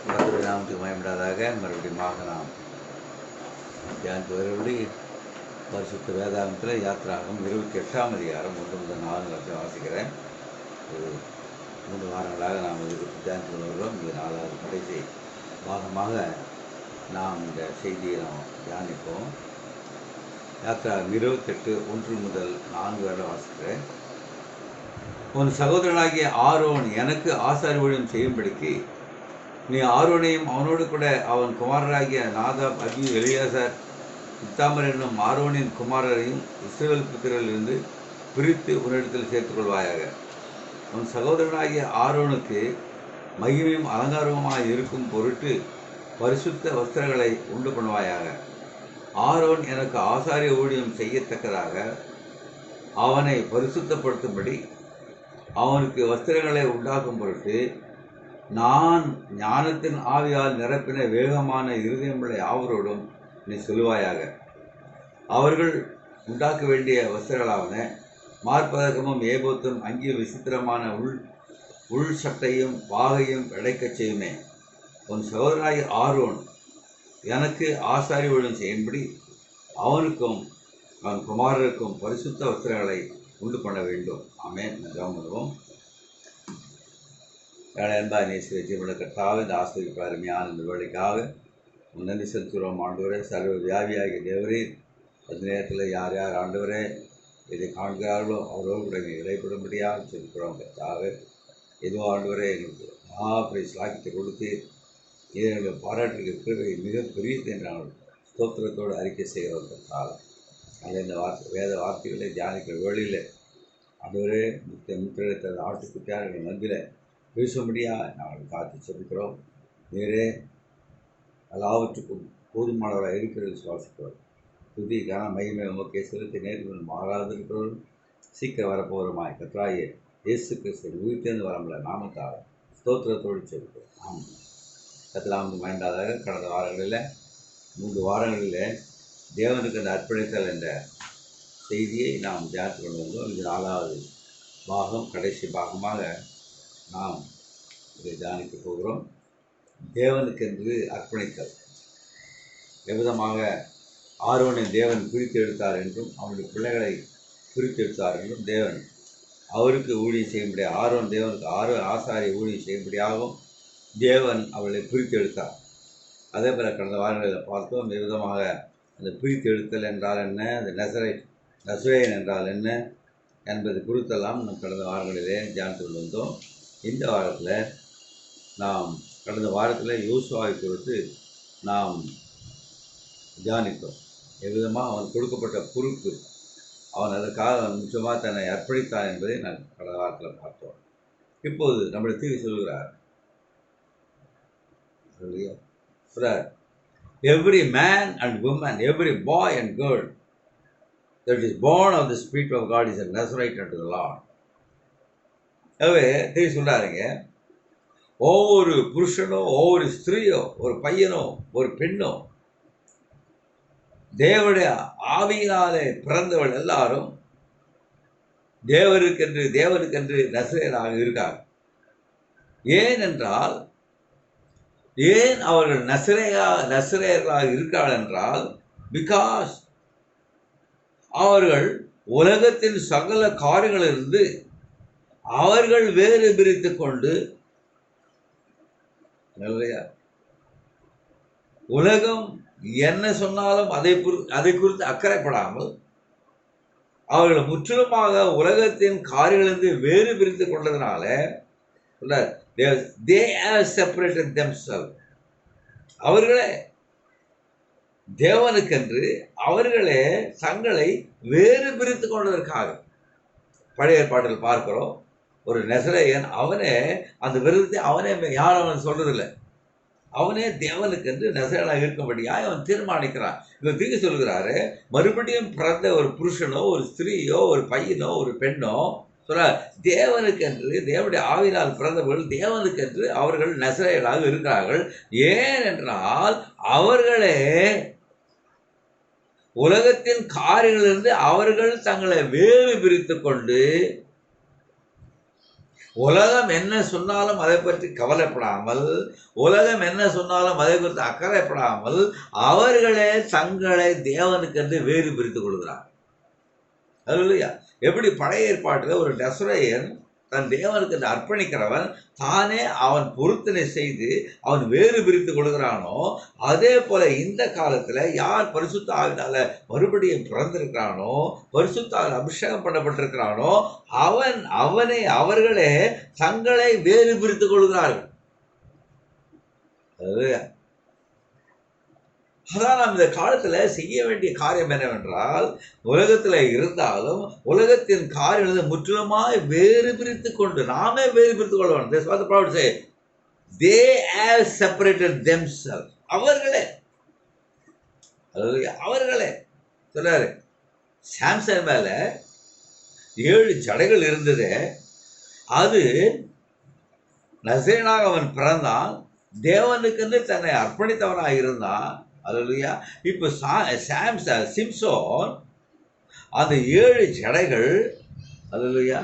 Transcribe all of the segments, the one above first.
கர்த்தருடைய நாமத்துக்கு மகிமையுண்டாதாக. மறுபடியும் நாம் தியானித்து வரும்படி பரிசுத்த வேதாகமத்தில் யாத்திராகம் 28ஆம் அதிகாரம் 1 முதல் 4 வரைக்கும் வாசிக்கிறேன். ஒரு 3 வாரங்களாக நாம் இது தியானித்து வருகிறோம். இது 4வது கடைசி பாகமாக நாம் இந்த செய்தியை நாம் தியானிப்போம். யாத்திராகம் 28 1 முதல் 4 வரை வாசிக்கிறேன். உன் சகோதரனாகிய ஆரோன் எனக்கு ஆசாரி ஊழியம் செய்யும்படிக்கு நீ ஆரோனையும் அவனோடு கூட அவன் குமாரராகிய நாதாப், அபியூ, எலியாசார், இத்தாமர் என்னும் ஆரோனின் குமாரரையும் இஸ்ரவேல் புத்திரரிலிருந்து பிரித்து உன்னிடத்தில் சேர்த்துக்கொள்வாயாக. உன் சகோதரனாகிய ஆரோனுக்கு மகிமையும் அலங்காரமுமாய் இருக்கும் பொருட்டு பரிசுத்த வஸ்திரங்களை உண்டு பண்ணுவாயாக. ஆரோன் எனக்கு ஆசாரிய ஊழியம் செய்யத்தக்கதாக அவனை பரிசுத்தப்படுத்தும்படி அவனுக்கு வஸ்திரங்களை உண்டாக்கும் பொருட்டு நான் ஞானத்தின் ஆவியால் நிரப்பின வேகமான இருதயமுள்ள யாவரோடும் நீ சொல்லுவாயாக. அவர்கள் உண்டாக்க வேண்டிய வஸ்திரங்களாவன மார்பதக்கமும் ஏபோத்தும் அங்கியும் விசித்திரமான உள் சட்டையும் வாகையும் இடைக்கச் செய்யுமே. உன் சகோதரனாகிய ஆரோன் எனக்கு ஆசாரி ஊழியம் செய்யும்படி அவனுக்கும் அவன் குமாரருக்கும் பரிசுத்த வஸ்திரங்களை உண்டு பண்ண வேண்டும். ஆமென். ஜெபம். அன்பாய் நேசிக்கிற ஜீவனுள்ள கர்த்தாவே, இந்த ஆசிரியர் அருமையான இந்த வேலைக்காக நன்றி செலுத்துகிறோம். ஆண்டவரே, சர்வ வியாபியாகிய தேவரே, அந்த நேரத்தில் யார் யார் ஆண்டவரே இதை காண்கிறார்களோ அவரோடு கூட இடைப்படும்படியாக சொல்கிறோம். கர்த்தாவே, எதுவும் ஆண்டவரே எங்களுக்கு மகாபெரிய சாக்கியத்தை கொடுத்து இதை எங்களுக்கு பாராட்டுக்கு கிருபை மிக பெரியது என்று நாங்கள் ஸ்தோத்திரத்தோடு அறிக்கை செய்கிறோம். கர்த்தாவே, அதில் இந்த வேத வார்த்தைகளை தியானிக்கிற வேளையில் ஆண்டவரே முத்திரை ஆட்டுக்குட்டியார்கள் மத்தியில் பேசும்படியாக நாங்கள் காத்து செலுக்கிறோம். வேறே எல்லாவற்றுக்கும் போதுமானவராக இருக்கிறது சுவாசிக்கிறோம். துதி கன மகிமை உமக்கே செலுத்தி நேர்மையில் மாறாதிருக்கிறோம். சீக்கிரம் வரப்போகிறோமாய் கர்த்தராகிய இயேசு கிறிஸ்து உயிர்த்தேர்ந்து வரமுள்ள நாமத்தால் ஸ்தோத்திரத்தோடு செலுக்கிறோம். ஆமாம். கர்த்தராமது மகிமையாக கடந்த வாரங்களில் 3 வாரங்களில் தேவனுக்கு அந்த அர்ப்பணித்தல் என்ற செய்தியை நாம் தியானித்து கொண்டு வந்தோம். இது 4வது பாகம், கடைசி பாகமாக நாம் இதை தியானிக்க போகிறோம். தேவனுக்கென்று அர்ப்பணித்தல். எவ்விதமாக ஆரோனை தேவன் பிரித்து எடுத்தார் என்றும் அவனுடைய பிள்ளைகளை பிரித்து எடுத்தார் என்றும் தேவன் அவருக்கு ஊழியம் செய்யும்படியாக ஆரோன் தேவனுக்கு ஆசாரி ஊழியம் செய்யும்படியாகவும் தேவன் அவளை பிரித்து எடுத்தார். அதே போல் கடந்த வாரங்களில் பார்த்தோம். எவ்விதமாக அந்த பிரித்து எடுத்தல் என்றால் என்ன, அந்த நசரேயன் என்றால் என்ன என்பது குறித்தெல்லாம் நம் கடந்த வாரங்களிலே தியானித்து கொண்டு வந்தோம். இந்த வாரத்தில் நாம் கடந்த வாரத்தில் யோசுவாவை குறித்து நாம் தியானித்தோம். எவ்விதமாக அவன் கொடுக்கப்பட்ட பொறுப்பு, அவன் அதற்காக முக்கியமாக தன்னை அர்ப்பணித்தான் என்பதை நான் கடந்த வாரத்தில் பார்த்தோம். இப்போது நம்முடைய தீர்வு சொல்கிறார், every man and woman, every boy and girl that is born of the Spirit of God is a Nazarite unto the Lord. எனவே தீர்வு சொல்கிறாருங்க, ஒவ்வொரு புருஷனோ, ஒவ்வொரு ஸ்திரீயோ, ஒரு பையனோ, ஒரு பெண்ணோ, தேவனுடைய ஆவியினாலே பிறந்தவள் எல்லாரும் தேவனுக்கென்று நசரேயராக இருக்காங்க. ஏனென்றால் ஏன் அவர்கள் நசரேயர்களாக இருக்கிறார்கள் என்றால், பிகாஸ் அவர்கள் உலகத்தின் சகல காரியங்களிலிருந்து அவர்கள் வேறு பிரித்து கொண்டு உலகம் என்ன சொன்னாலும் அதை குறித்து அக்கறைப்படாமல் அவர்கள் முற்றிலுமாக உலகத்தின் காரியங்களிலிருந்து வேறு பிரித்து கொண்டதுனால they have separated themselves. அவர்களே தேவனுக்கென்று அவர்களே தங்களை வேறு பிரித்து கொண்டதற்காக பழைய ஏற்பாட்டில் பார்க்கிறோம். ஒரு நசரேயன் அவனே அந்த விருதத்தை அவனே யாரும் அவன் சொல்றதில்லை, அவனே தேவனுக்கென்று நசரேயனாக இருக்கும்படியாக அவன் தீர்மானிக்கிறான். இவர் தீர்க்க சொல்கிறாரு, மறுபடியும் பிறந்த ஒரு புருஷனோ, ஒரு ஸ்திரீயோ, ஒரு பையனோ, ஒரு பெண்ணோ சொல்ல தேவனுக்கென்று, தேவனுடைய ஆவியினால் பிறந்தவர்கள் தேவனுக்கென்று அவர்கள் நசரேயர்களாக இருக்கிறார்கள். ஏனென்றால் அவர்களே உலகத்தின் காரியங்களிலிருந்து அவர்கள் தங்களை வேறு பிரித்து கொண்டு உலகம் என்ன சொன்னாலும் அதை பற்றி கவலைப்படாமல், உலகம் என்ன சொன்னாலும் அதை குறித்து அக்கறைப்படாமல், அவர்களே தங்களை தேவனுக்கென்று வேறு பிரித்துக் கொள்கிறார். அல்லேலூயா. எப்படி பழைய ஏற்பாட்டில் ஒரு நசரேயன் தன் தேவனுக்கு அர்ப்பணிக்கிறவன் தானே அவன் பொருத்தனை செய்து அவன் வேறு பிரித்து கொள்கிறானோ, அதே போல இந்த காலத்துல யார் பரிசுத்த ஆவினால மறுபடியும் பிறந்திருக்கிறானோ, பரிசுத்த ஆவியால் அபிஷேகம் பண்ணப்பட்டிருக்கிறானோ, அவர்களே தங்களை வேறு பிரித்து கொள்கிறார்கள். அதான் நாம் இந்த காலத்துல செய்ய வேண்டிய காரியம் என்னவென்றால், உலகத்துல இருந்தாலும் உலகத்தின் காரியங்களை முற்றிலுமாய் வேறு பிரித்து கொண்டு நாமே வேறு பிரித்துக் கொள்ள வேண்டும். That's what the prophet says. They have separated themselves. அவர்களே சொல்றாரு. சாம்சன் மேல 7 ஜடைகள் இருந்தது. அது நசரேயனாக அவன் பிறந்தான், தேவனுக்கென்று தன்னை அர்ப்பணித்தவனாக இருந்தான். அல்லேலூயா. இப்போ சிம்சோன் அந்த 7 ஜடைகள், அல்லேலூயா,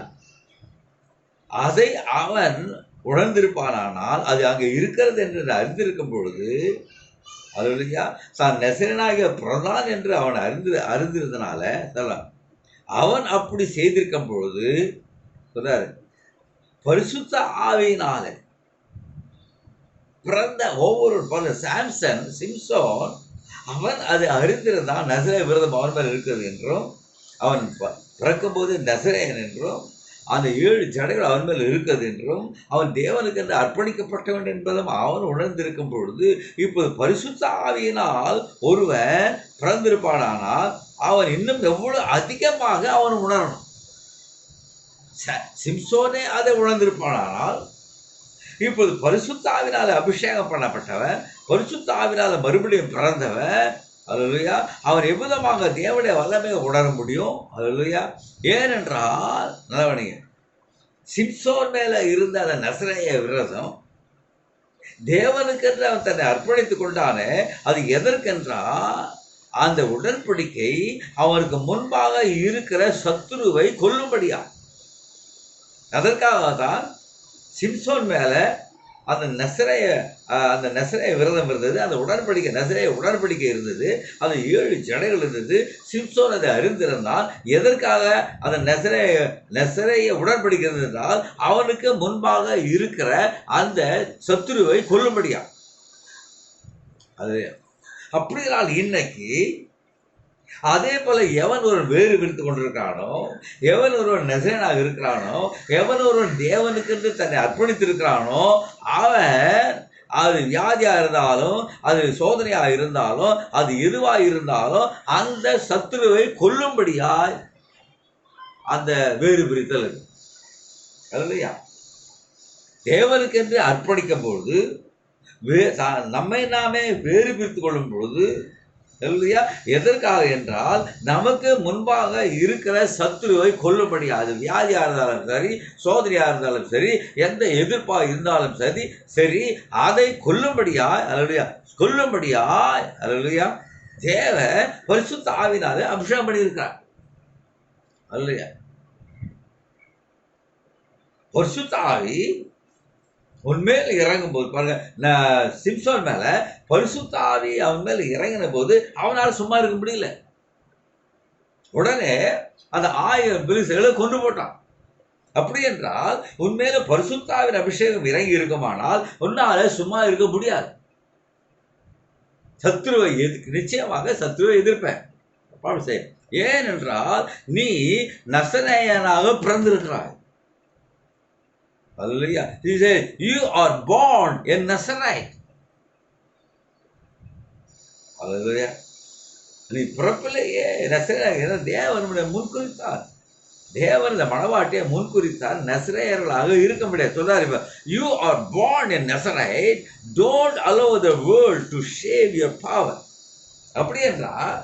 அதை அவன் உணர்ந்திருப்பானால், அது அங்கே இருக்கிறது என்று அறிந்திருக்கும் பொழுது, அல்லேலூயா, தான் நசரேயனாகிய பிறந்தான் என்று அவன் அறிந்திருந்தனால அவன் அப்படி செய்திருக்கும் பொழுது சொல்றாரு, பரிசுத்த ஆவியினால பிறந்த ஒவ்வொரு சிம்சோன் அவன் அது அறிந்திருந்தான். நசரேய விரதம் அவன் மேல் இருக்கிறது என்றும், அவன் பிறக்கும்போது நசரேயன் என்றும், அந்த 7 ஜடைகள் அவன் மேல் இருக்கிறது என்றும், அவன் தேவனுக்கு என்று அர்ப்பணிக்கப்பட்டவன் என்பதும் அவன் உணர்ந்திருக்கும் பொழுது, இப்போது பரிசுத்த ஆவியினால் ஒருவன் பிறந்திருப்பானால் அவன் இன்னும் எவ்வளவு அதிகமாக அவன் உணரணும். சிம்சோனே அதை உணர்ந்திருப்பானால், இப்போது பரிசுத்த ஆவினால அபிஷேகம் பண்ணப்பட்டவன், பரிசுத்த ஆவினால மறுபடியும் பிறந்தவன், அல்லேலூயா, அவன் எவ்விதமாக தேவனுடைய வல்லமையை உணர முடியும். அல்லேலூயா. ஏனென்றால் நல்லவனிங்க, சிம்சோன் மேல இருந்த அந்த நசரேய விரதம் தேவனுக்கென்று அவன் தன்னை அர்ப்பணித்துக் கொண்டானே, அது எதற்கென்றால் அந்த உடன்படிக்கை அவனுக்கு முன்பாக இருக்கிற சத்துருவை கொல்லும்படியா. அதற்காக தான் சிம்சோன் மேல அந்த நசரேய விரதம் இருந்தது, அந்த உடன்படிக்கை நசரேய உடன்படிக்கை இருந்தது, அது 7 ஜடைகள் இருந்தது. சிம்சோன் அதை அறிந்திருந்தான். எதற்காக அந்த நசரேய உடன்படிக்கை இருந்ததால் அவனுக்கு முன்பாக இருக்கிற அந்த சத்துருவை கொல்லும்படியா. அது அப்படினால் இன்னைக்கு அதே போல எவன் ஒரு வேறு பிரித்து கொண்டிருக்கிறானோ, எவன் ஒருவன் நசரேயனாக இருக்கிறானோ, எவன் ஒருவன் தேவனுக்கென்று தன்னை அர்ப்பணித்திருக்கிறானோ, அவன் அது வியாதியா இருந்தாலும், அது சோதனையா இருந்தாலும், அது எதுவா இருந்தாலும் அந்த சத்துருவை கொல்லும்படியாய் அந்த வேறு பிரித்தல் இருக்கு. இல்லையா? தேவனுக்கென்று அர்ப்பணிக்கும் பொழுது, நம்மை நாமே வேறு பிரித்து கொள்ளும் பொழுது, இல்லையா, எதற்காக என்றால் நமக்கு முன்பாக இருக்கிற சத்துருவை கொல்லும்படியா. அது வியாதியா இருந்தாலும் சரி, சோதனையா இருந்தாலும் சரி, எந்த எதிர்ப்பா இருந்தாலும் சரி அதை கொல்லும்படியாய், அல்லேலூயா, தேவ பரிசுத்த ஆவினாலே அபிஷேகம் பண்ணியிருக்கிறார். அல்லேலூயா. பரிசுத்த ஆவி உன்மேல் இறங்கும் போது பாருங்க, சிம்சோன் மேல பரிசுத்த ஆவி அவன் மேல இறங்கின போது அவனால் சும்மா இருக்க முடியல. உடனே அந்த 1000 பெலிஸ்தர்களை கொண்டு போட்டான். அப்படி என்றால் உன்மேல பரிசுத்த ஆவியின் அபிஷேகம் இறங்கி இருக்குமானால் உன்னால சும்மா இருக்க முடியாது. சத்துருவை நிச்சயமாக சத்துருவை எதிர்ப்பேன். ஏனென்றால் நீ நசரேயனாக பிறந்திருக்கிறாய். Hallelujah. He said, you are born a Nazarite. Hallelujah. நீ பிறப்பிலேயே நசரேயனாக தேவன் முன்குறித்தார். தேவன் இந்த மணவாட்டியை முன்குறித்தார். நசரேயர்களாக இருக்க முடியாது. சொல்றாரு, இப்ப you are born a Nazarite. Don't allow the world to shave your power. அப்படி என்றால்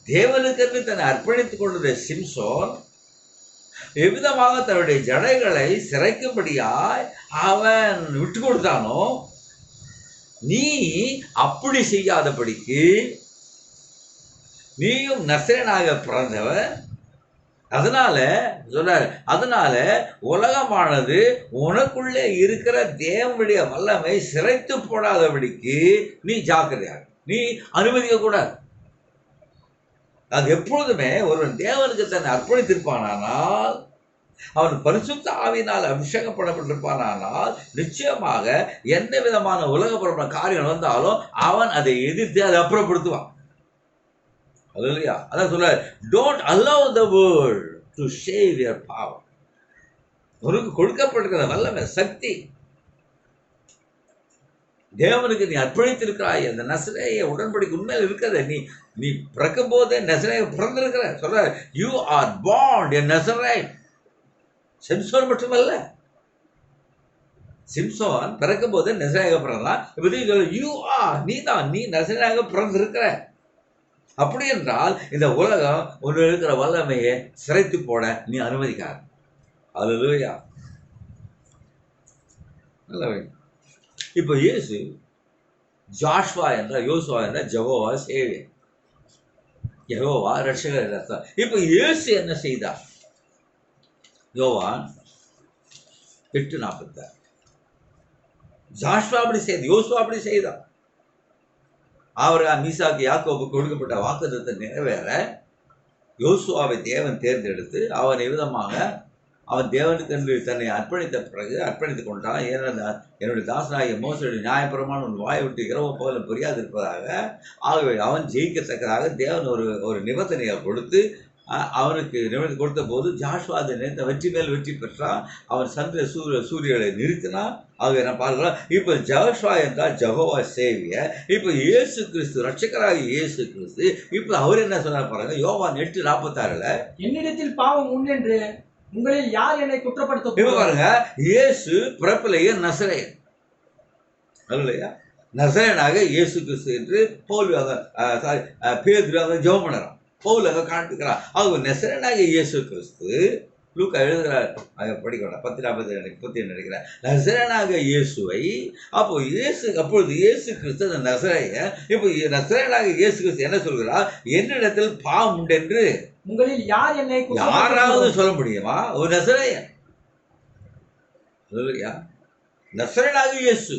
தேவனுக்கென்று தன்னை அர்ப்பணித்துக் கொண்டது சிம்சோன் எவ்விதமாக தன்னுடைய ஜடைகளை சிறைக்கும்படியாய் அவன் விட்டு கொடுத்தானோ, நீ அப்படி செய்யாதபடிக்கு நீயும் நசரேயனாக பிறந்தவன், அதனால சொல்றாரு, அதனால உலகமானது உனக்குள்ளே இருக்கிற தேவனுடைய வல்லமை சிரைத்து போடாதபடிக்கு நீ ஜாக்கிரதையாக, நீ அனுமதிக்க கூடாது. அது எப்பொழுதுமே ஒருவன் தேவனுக்கு தன்னை அர்ப்பணித்திருப்பானால், அவன் பரிசுத்த ஆவியினால் அபிஷேகம் பண்ணப்பட்டிருப்பானால், நிச்சயமாக எந்த விதமான உலகபரமான காரியம் வந்தாலும் அவன் அதை எதிர்த்து அதை அப்புறப்படுத்துவான். அல்லேலூயா. அதான் சொல்றாரு, don't allow the world to shave your power. உனக்கு கொடுக்கப்பட்டிருக்கிற வல்லமை, சக்தி, தேவனுக்கு நீ அர்ப்பணித்திருக்கிறாய். அந்த நசரேய உடன்படிக்கை உண்மையில் இருக்கிறத நீ பிறக்கும் போதே நசரேய பிறந்திருக்கிற. சொல்ற, யூ ஆர் பார்ன் எ நசரேயன். சிம்சோன் மட்டுமல்ல, சிம்சோன் பிறக்கும் போதே நசரேயாக பிறந்தான். இப்ப நீ நசரேயாக பிறந்திருக்கிற. அப்படி என்றால் இந்த உலகம் ஒன்று இருக்கிற வல்லமையை சிரைத்து போட நீ அனுமதிக்காத. அல்லேலூயா. இப்போ இயேசு ஜாஷ்வா என்ற யோசுவா என்ற ஜெகோவா சேவியர், யெகோவா ரட்சகர் அர்த்தம். இப்போ இயேசு என்ன செய்தார்? யோவான் 8:46. ஜாஷ்வா அப்படி செய்த, யோசுவா அப்படி செய்தார். ஆபிரகாம், ஈசாக்கு, யாக்கோபுக்கு கொடுக்கப்பட்ட வாக்குத்தத்தத்தை நிறைவேற யோசுவாவை தேவன் தேர்ந்தெடுத்து அவன் விதமாக அவன் தேவனுக்கு என்று தன்னை அர்ப்பணித்த பிறகு அர்ப்பணித்துக் கொண்டான். ஏனென்றால் என்னுடைய தாசனாகிய மோசேயுடைய நியாயப்பிரமாணம் உன் வாயை விட்டு இரவும் பகலும் புரியாது இருப்பதாக. ஆகவே அவன் ஜெயிக்கத்தக்கதாக தேவன் ஒரு நிபந்தனையை கொடுத்து அவனுக்கு நிபந்தனை கொடுத்த போது ஜாஷ்வா அதை நினைத்த வெற்றி மேல் வெற்றி பெற்றான். அவன் சந்திர சூரியனை நிறுத்தினான். ஆகவே நான் பார்க்கலாம், இப்போ ஜாஷ்வா என்றால் ஜெகோவா சேவியர். இப்போ இயேசு கிறிஸ்து, ரட்சகராகிய இயேசு கிறிஸ்து, இப்போ அவர் என்ன சொன்னார் பாருங்க, யோவான் 8:46, என்னிடத்தில் பாவம் உண்டென்று உங்களில் யார் என்னை குற்றப்படுத்த. இப்ப பாருங்க, இயேசு பிறப்பிலேயே நசரேயன், இல்லையா? நசரேயனாக இயேசு கிறிஸ்து என்று பவுல் பேதுரு ஜெபம் பண்ணுறான், பவுல் அங்கே காண்பிக்கிறான். அவங்க நசரேயனாக இயேசு கிறிஸ்து, லூக்கா எழுதுகிறார், படிக்கணும் 10:40 நினைக்கிறேன். நசரேயனாக இயேசுவை, அப்பொழுது இயேசு கிறிஸ்து அந்த நசரேயன். இப்போ நசரேயனாக இயேசு கிறிஸ்து என்ன சொல்கிறார்? என்னிடத்தில் பாவம் உண்டென்று உங்களில் யார் என்னை, யாராவது சொல்ல முடியுமா? ஒரு நசரேயன், நசரேயனாக இயேசு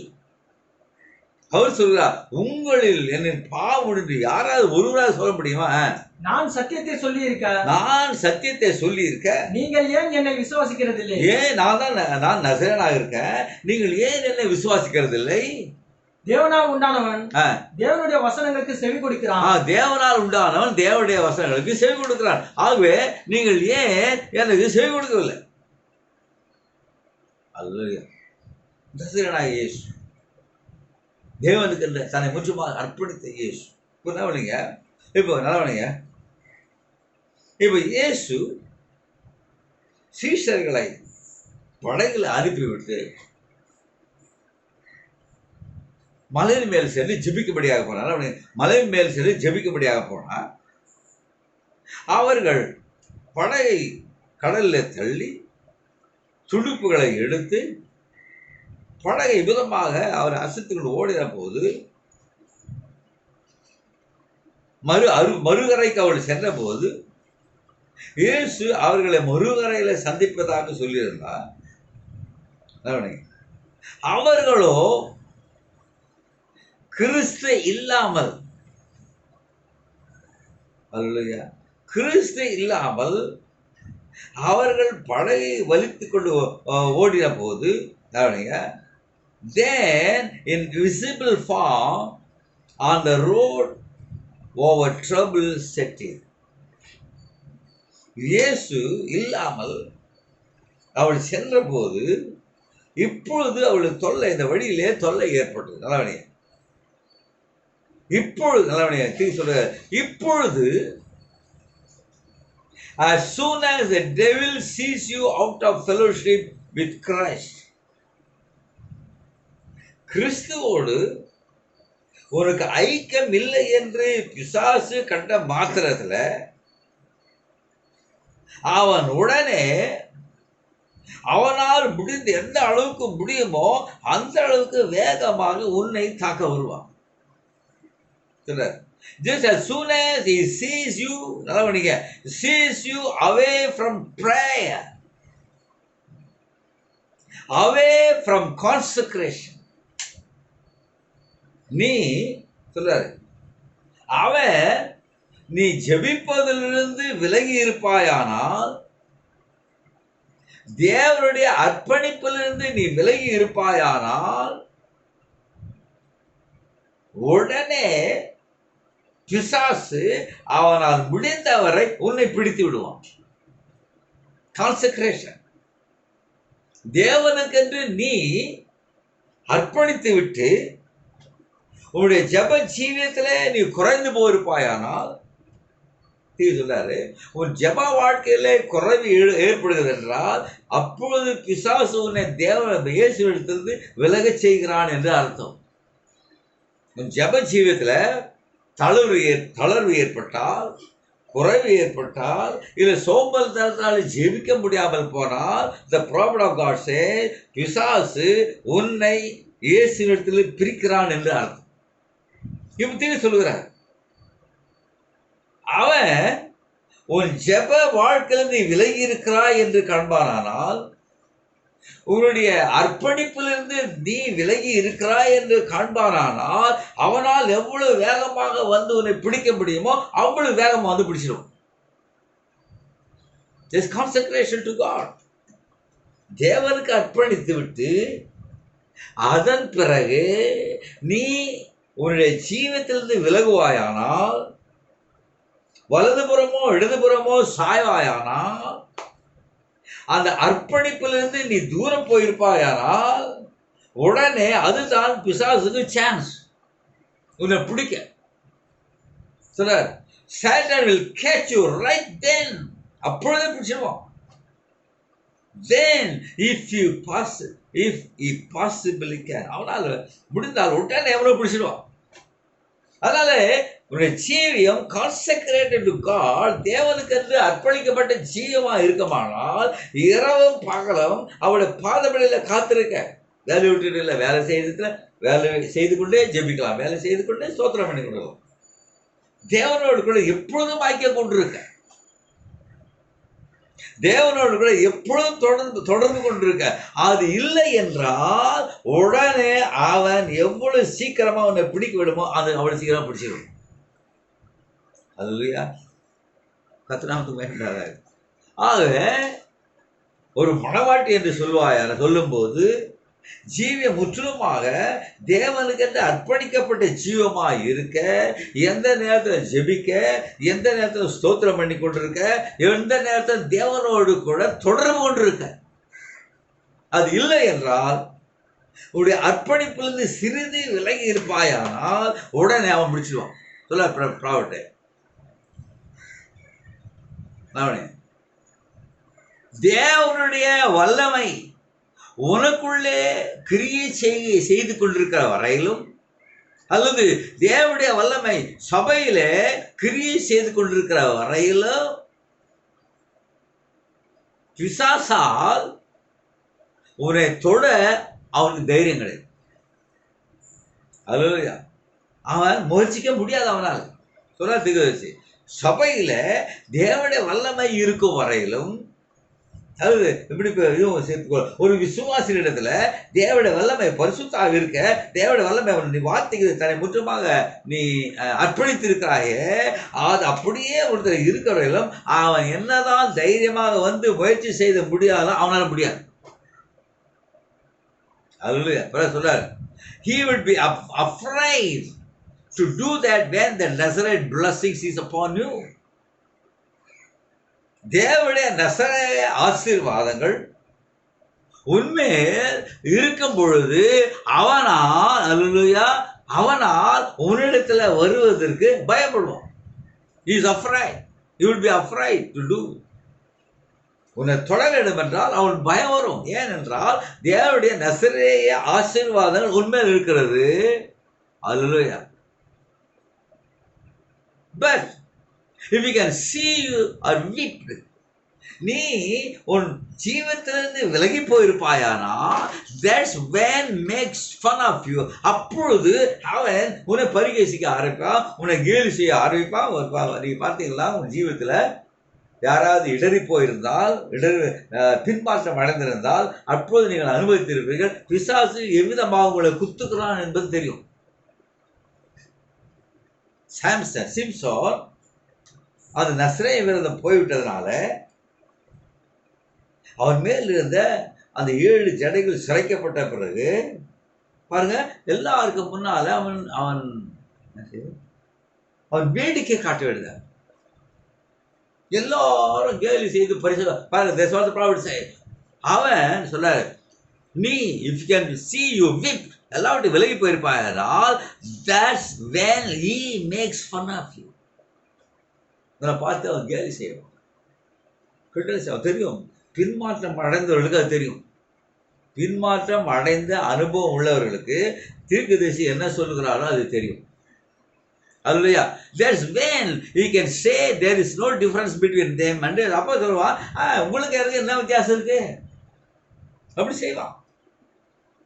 அவர் சொல்கிறார், உங்களில் என்னை பாவம் உண்டு யாராவது ஒருவராக சொல்ல முடியுமா? நான் சத்தியத்தை சொல்லி இருக்க நீங்கள் ஏன் என்னை விசுவாசிக்கிறதில்லை? ஏன் நான் நசரேயனாக இருக்கேன், நீங்கள் ஏன் என்னை விசுவாசிக்கிறதில்லை? தேவனால் உண்டானவன் தேவனுடைய வசனங்களுக்கு செவி கொடுக்கிறான். தேவனால் உண்டானவன் தேவனுடைய வசனங்களுக்கு செவி கொடுக்கிறான். ஆகவே நீங்கள் ஏன் எனக்கு செவி கொடுக்கவில்லை? அல்லேலூயா. நசரேயனாகிய இயேசு, தேவனுக்கு என்று தன்னை முற்றுமாக அர்ப்பணித்த இயேசு. இப்போ நல்லவனிங்க, இப்போ இயேசு சீஷர்களை படகுல அனுப்பிவிட்டு மலையின் மேல் சென்று ஜெபிக்கும்படியாக போனார். மலையின் மேல் சென்று ஜெபிக்கும்படியாக போனார். அவர்கள் படகை கடலில் தள்ளி துடுப்புகளை எடுத்து படகை விதமாக அவர் அசைத்துக்கொண்டு ஓடின போது, மறுகரைக்கு அவர்கள் சென்ற போது இயேசு அவர்களை மறுகரையில சந்திப்பதாக சொல்லியிருந்தார். அவர்களோ கிறிஸ்து இல்லாமல், அவர்கள் படகை வலித்துக் கொண்டு ஓடின போது, then in visible form on the road over trouble set in. இயேசு இல்லாமல் அவள் சென்ற போது இப்பொழுது அவளுக்கு தொல்லை, இந்த வழியிலே தொல்லை ஏற்பட்டது. நல்லவனே, இப்பொழுது நல்லவனே சொல்ற, இப்பொழுது as soon as the devil sees you out of fellowship with Christ, கிறிஸ்துவோடு உனக்கு ஐக்கியம் இல்லை என்று பிசாசு கண்ட மாத்திரத்துல அவன் உடனே அவனால் முடிந்து எந்த அளவுக்கு முடியுமோ அந்த அளவுக்கு வேகமாக உன்னை தாக்க வருவான். Just as soon as he sees you, sees you away from prayer, away from consecration, நீ சொல்றாரு, அவன் நீ ஜெபிப்பதிலிருந்து விலகி இருப்பாயானால், தேவனுடைய அர்ப்பணிப்பிலிருந்து நீ விலகி இருப்பாயானால், உடனே பிசாசு அவனால் முடிந்தவரை உன்னை பிடித்து விடுவான். கான்செக்ரேஷன், தேவனுக்கென்று நீ அர்ப்பணித்து விட்டு உன்னுடைய ஜெப ஜீவியத்திலே நீ குறைந்து போயிருப்பாயானால், சொல்றாரு, உன் ஜெப வாழ்க்கையிலே குறைவு ஏற்படுகிறது என்றால், அப்பொழுது பிசாசு உன்னை இயேசுவிடத்திலிருந்து விலகச் செய்கிறான் என்று அர்த்தம். உன் ஜெப ஜீவியத்துல தளர்வு ஏற்பட்டால், குறைவு ஏற்பட்டால், இல்லை சோம்பல் தரத்தால் ஜெபிக்க முடியாமல் போனால், the prophet of God says, பிசாசு உன்னை இயேசுவிடத்தில் பிரிக்கிறான் என்று அர்த்தம். இப்படி சொல்லுகிறார், அவன் உன் ஜெப வாழ்க்கையில் நீ விலகி இருக்கிறாய் என்று காண்பானால், உன்னுடைய அர்ப்பணிப்பிலிருந்து நீ விலகி இருக்கிறாய் என்று காண்பானால், அவனால் எவ்வளவு வேகமாக வந்து உன்னை பிடிக்க முடியுமோ அவ்வளவு வேகமாக வந்து பிடிச்சிடும். This consecration to God, தேவனுக்கு அர்ப்பணித்து விட்டு அதன் பிறகு நீ உன்னுடைய ஜீவத்திலிருந்து விலகுவாயானால், வலதுபுறமோ இடதுபுறமோ சாய்வாயானால், அந்த அர்ப்பணிப்பிலிருந்து நீ தூரம் போயிருப்பாயானால், உடனே அதுதான் பிசாசுக்கு சான்ஸ் உன்னை பிடிக்க. சொல்றார், Satan will catch you right then. அப்பொழுதே பிடிச்சிருவான். Then if he possibly can, அவனால் முடிந்தால் உடனே எவ்வளவு பிடிச்சிருவான். அதனால உன்னுடைய ஜீவியம் கான்செக்ரேட்டட் டு காட், தேவனுக்கு என்று அர்ப்பணிக்கப்பட்ட ஜீவமா இருக்குமானால், இரவும் பகலும் அவருடைய பாதபடியில காத்திருக்க. வேலை விட்டு இல்லை, வேலை செய்து கொண்டே ஜெபிக்கலாம், வேலை செய்து கொண்டே ஸ்தோத்திரம் பண்ணி கொள்ளலாம். தேவனோடு கூட எப்பொழுதும் ஐக்கியம் கொண்டிருக்க, தேவனோடு கூட எப்பொழுதும் தொடர்ந்து கொண்டிருக்க. அது இல்லை என்றால் உடனே அவன் எவ்வளவு சீக்கிரமா உன்னை பிடிக்க விடுமோ அது அவ்வளவு சீக்கிரமா பிடிச்சிடும். அல்லேலூயா, கர்த்தருக்கு மகிமை. ஆகவே ஒரு மணவாட்டி என்று சொல்லும்போது ஜீவியம் முற்றிலுமாக தேவனுக்கு என்று அர்ப்பணிக்கப்பட்ட ஜீவமாக இருக்க, எந்த நேரத்தில் ஜெபிக்க, எந்த நேரத்தில் ஸ்தோத்திரம் பண்ணி கொண்டிருக்க, எந்த நேரத்தில் தேவனோடு கூட தொடர்பு கொண்டிருக்க. அது இல்லை என்றால் உடைய அர்ப்பணிப்பிலிருந்து சிறிது விலகி இருப்பாயானால் உடனே அவன் முடிச்சிடுவான். சொல்ல ப்ராவட்டே, தேவனுடைய வல்லமை உனக்குள்ளே கிரியை செய்து கொண்டிருக்கிற வரையிலும், அல்லது தேவனுடைய வல்லமை சபையில கிரியை செய்து கொண்டிருக்கிற வரையிலும், பிசாசால் உன்னை தொட அவனுக்கு தைரியம் கிடையாது. அல்லேலூயா, அவன் முயற்சிக்க முடியாது. அவனால் சொல்ல திகழ்ச்சி, சபையில தேவனுடைய வல்லமை இருக்கும் வரையிலும், அதாவது இப்படி ஒரு விசுவாசியிடத்துல தேவனுடைய வல்லமை பரிசுத்தாக இருக்க, தேவனுடைய வல்லமை நீ வார்த்தைக்கு தன்னை முற்றமாக நீ அர்ப்பணித்திருக்கிறாயே, அது அப்படியே ஒருத்தர் இருக்கிறவர்களும் அவன் என்னதான் தைரியமாக வந்து முயற்சி செய்த முடியாதான் அவனால முடியாது. அது சொல்றாரு, he would be afraid to do that when the Nazarite blessings is upon you. தேவனுடைய நசரேய ஆசீர்வாதங்கள் உண்மையில் இருக்கும் பொழுது அவனால், அல்லேலூயா, அவனால் உன்னிடத்துல வருவதற்கு பயப்படுவான். He is afraid. He would be afraid to do. உன்னை தொட வேண்டும் என்றால் அவன் பயம் வரும். ஏனென்றால் தேவனுடைய நசரேய ஆசீர்வாதங்கள் உண்மையில் இருக்கிறது. அல்லேலூயா. But if he can see you are weak, நீ உன் ஜீவத்திலிருந்து விலகி போயிருப்பாயானா, that's when makes fun of you. அப்பொழுது அவன் உன்னை பரிகசிக்க ஆரம்பிப்பான், உன்னை கேலி செய்ய ஆரம்பிப்பான். நீங்க பார்த்தீங்களா, உன் ஜீவத்துல யாராவது இடறி போயிருந்தால், பின்மாற்றம் அடைந்திருந்தால், அப்போது நீங்கள் அனுபவித்திருப்பீர்கள் பிசாசு எவ்விதமாக உங்களை குத்துக்கிறான் என்பது தெரியும். சிம்சோன் அது நஸ்ரேய விரதம் போய்விட்டதுனால அவன் மேல் இருந்த அந்த 7 ஜடைகள் சிரைக்கப்பட்ட பிறகு பாருங்க, எல்லாருக்கும் முன்னால அவன் அவன் அவன் வேடிக்கை காட்ட வேண்டியது. எல்லாரும் கேலி செய்து பரிசு பாருங்க. அவன் சொல்றாரு, நீ if you can see you weep, எல்லாவற்றையும் விலகி போயிருப்பாயால், that's when he makes fun of you. அதை பார்த்து அவன் கேலி செய்வான், கிண்டல் தெரியும். பின்மாற்றம் அடைந்தவர்களுக்கு அது தெரியும். பின்மாற்றம் அடைந்த அனுபவம் உள்ளவர்களுக்கு தீர்க்கதரிசி என்ன சொல்லுகிறாரோ அது தெரியும். Hallelujah. That's when he can say there is no difference between them. And அப்போ சொல்லுவான், உங்களுக்கு எனக்கு என்ன வித்தியாசம் இருக்கு, அப்படி செய்வான்.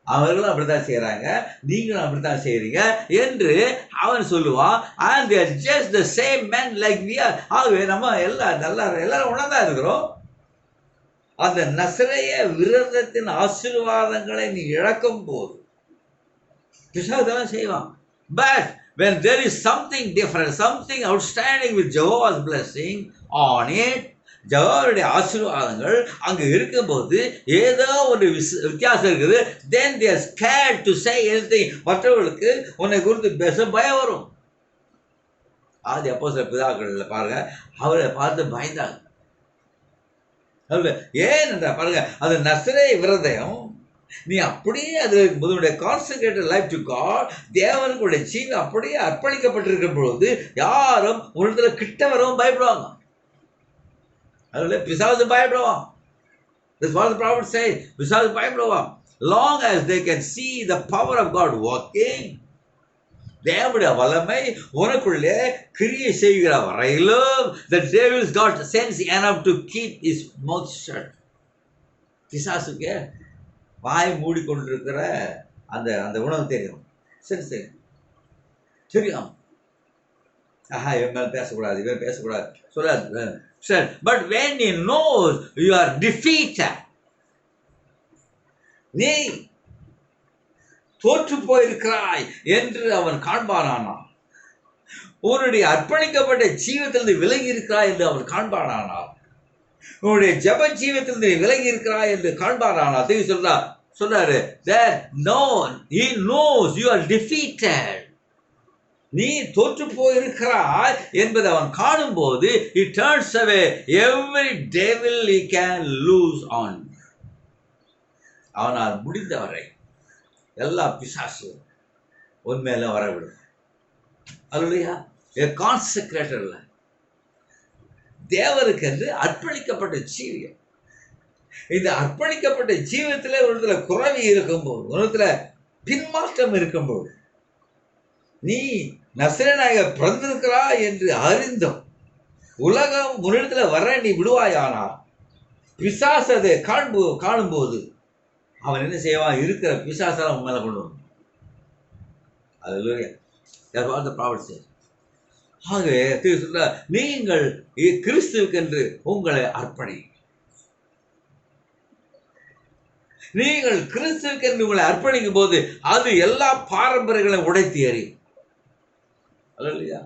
அவர்களும் அப்படித்தான் செய்யறாங்க, நீங்களும் அப்படித்தான் செய்யறீங்க என்று அவன் சொல்லுவான். and they are just the same men like we are. ஆகவே நம்ம எல்லாரும் உணர்ந்தா இருக்கிறோம். அந்த நசரேய விரதத்தின் ஆசீர்வாதங்களை நீ இழக்கும் போது பிசாசெல்லாம் செய்வான். But when there is something different, something outstanding with Jehovah's blessing on it, ஜெகோவாவுடைய ஆசீர்வாதங்கள் அங்க இருக்கும்போது ஏதோ ஒரு வித்தியாசம் இருக்குது, then they are scared to say anything. மற்றவர்களுக்கு உன்னை குறித்து பேச பயம் வரும். ஆதி அப்போஸ்தலர் பிதாக்கள் பாருங்க, அவரை பார்த்து பயந்தாங்க. ஏன் என்ற பாருங்க, அது நசரேய விரதம், நீ அப்படியே அது உன்னுடைய கான்சென்ட்ரேட்டட் லைஃப் டு காட், தேவனுடைய ஜீவன் அப்படியே அர்ப்பணிக்கப்பட்டிருக்கும் பொழுது யாரும் உன்னிடத்துல கிட்ட வரவும் பயப்படுவாங்க. அதுல பிசாசு பயப்படுவான். That's what the prophet says. பிசாசு பயப்படுவான். Long as they can see the power of God working, தேவனுடைய வல்லமை உனக்குள்ளே கிரியை செய்கிற வரையிலும், the devil's got sense enough to keep his mouth shut. பிசாசுக்கு வாய் மூடிக்கொண்டிருக்கிற அந்த அந்த உணவு தெரியும், சரி தெரியும். இவன் மேல பேசக்கூடாது, இவன் பேசக்கூடாது சொல்லாது. But when he knows you are defeated, நீ தோற்று போயிருக்கிறாய் என்று அவன் காண்பானானால், உன்னுடைய அர்ப்பணிக்கப்பட்ட ஜீவத்திலிருந்து விலகி இருக்கிறாய் என்று அவன் காண்பானானால், உன்னுடைய ஜப ஜீவத்திலிருந்து விலகி இருக்கிறாய் என்று காண்பானானால், திரும்பி சொல்றாரு, that no, he knows you are defeated, நீ தோற்று போயிருக்கிறாய் என்பதை அவன் காணும் போது, he turns away every devil he can lose on. அவனால் முடிந்தவரை எல்லா பிசாசு உண்மையில வரவிடும். அல்லேலூயா. கான்செக்ரேட்டர்ல தேவருக்கு என்று அர்ப்பணிக்கப்பட்ட ஜீவியம். இந்த அர்ப்பணிக்கப்பட்ட ஜீவத்தில் உன்னத்துல குறைவு இருக்கும்போது, உன்னத்துல பின்மாற்றம் இருக்கும்போது, நீ நசரேயனாக பிறந்திருக்கிறா என்று அறிந்தும் உலகம் உன்னிடத்துல வர நீ விடுவாயானால், பிசாசு அதை காணும்போது அவன் என்ன செய்வான், இருக்கிற பிசாசால உன் மேல கொண்டு வரும். அல்லேலூயா. That's what the prophet says. ஆகவே சொல்ற, நீங்கள் கிறிஸ்துவுக்கென்று உங்களை அர்ப்பணி. நீங்கள் கிறிஸ்துவுக்கென்று உங்களை அர்ப்பணிக்கும் போது அது எல்லா பாரம்பரியங்களையும் உடைத்து எறியும். அல்லேலூயா.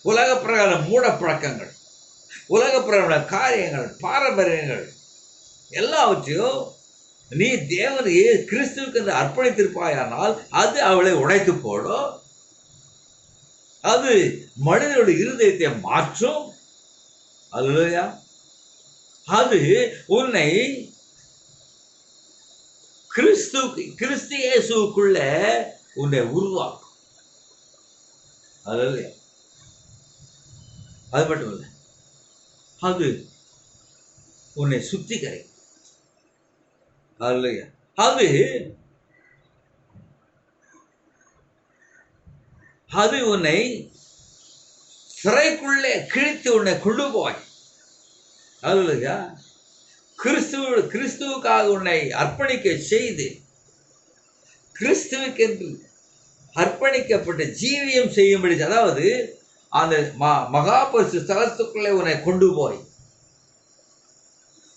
உலக பிரகாரம் மூட பழக்கங்கள், உலக பிரகாரம் காரியங்கள், பாரம்பரியங்கள் எல்லாவற்றையும் நீ தேவன் கிறிஸ்துவுக்கு என்று அர்ப்பணித்திருப்பாயானால் அது அவளை உடைத்து போடும். அது மனிதனுடைய இருதயத்தை மாற்றும். அல்லேலூயா. அது உன்னை கிறிஸ்து இயேசுவுக்குள்ள உன்னை உருவாக்கும். அல்லேலூயா. அது மட்டும் இல்லை, அது உன்னை சுத்திகரிக்கும். அல்லேலூயா. அது உன்னை சிறைக்குள்ளே கிழித்து உன்னை கொண்டு போய். அல்லேலூயா. கிறிஸ்துவுக்காக உன்னை அர்ப்பணிக்க செய்து கிறிஸ்துவுக்கென்று அர்ப்பணிக்கப்பட்ட ஜீவியம் செய்யும்படி, அதாவது அந்த மகாபரிசு ஸ்தலத்துக்குள்ளே உன்னை கொண்டு போய்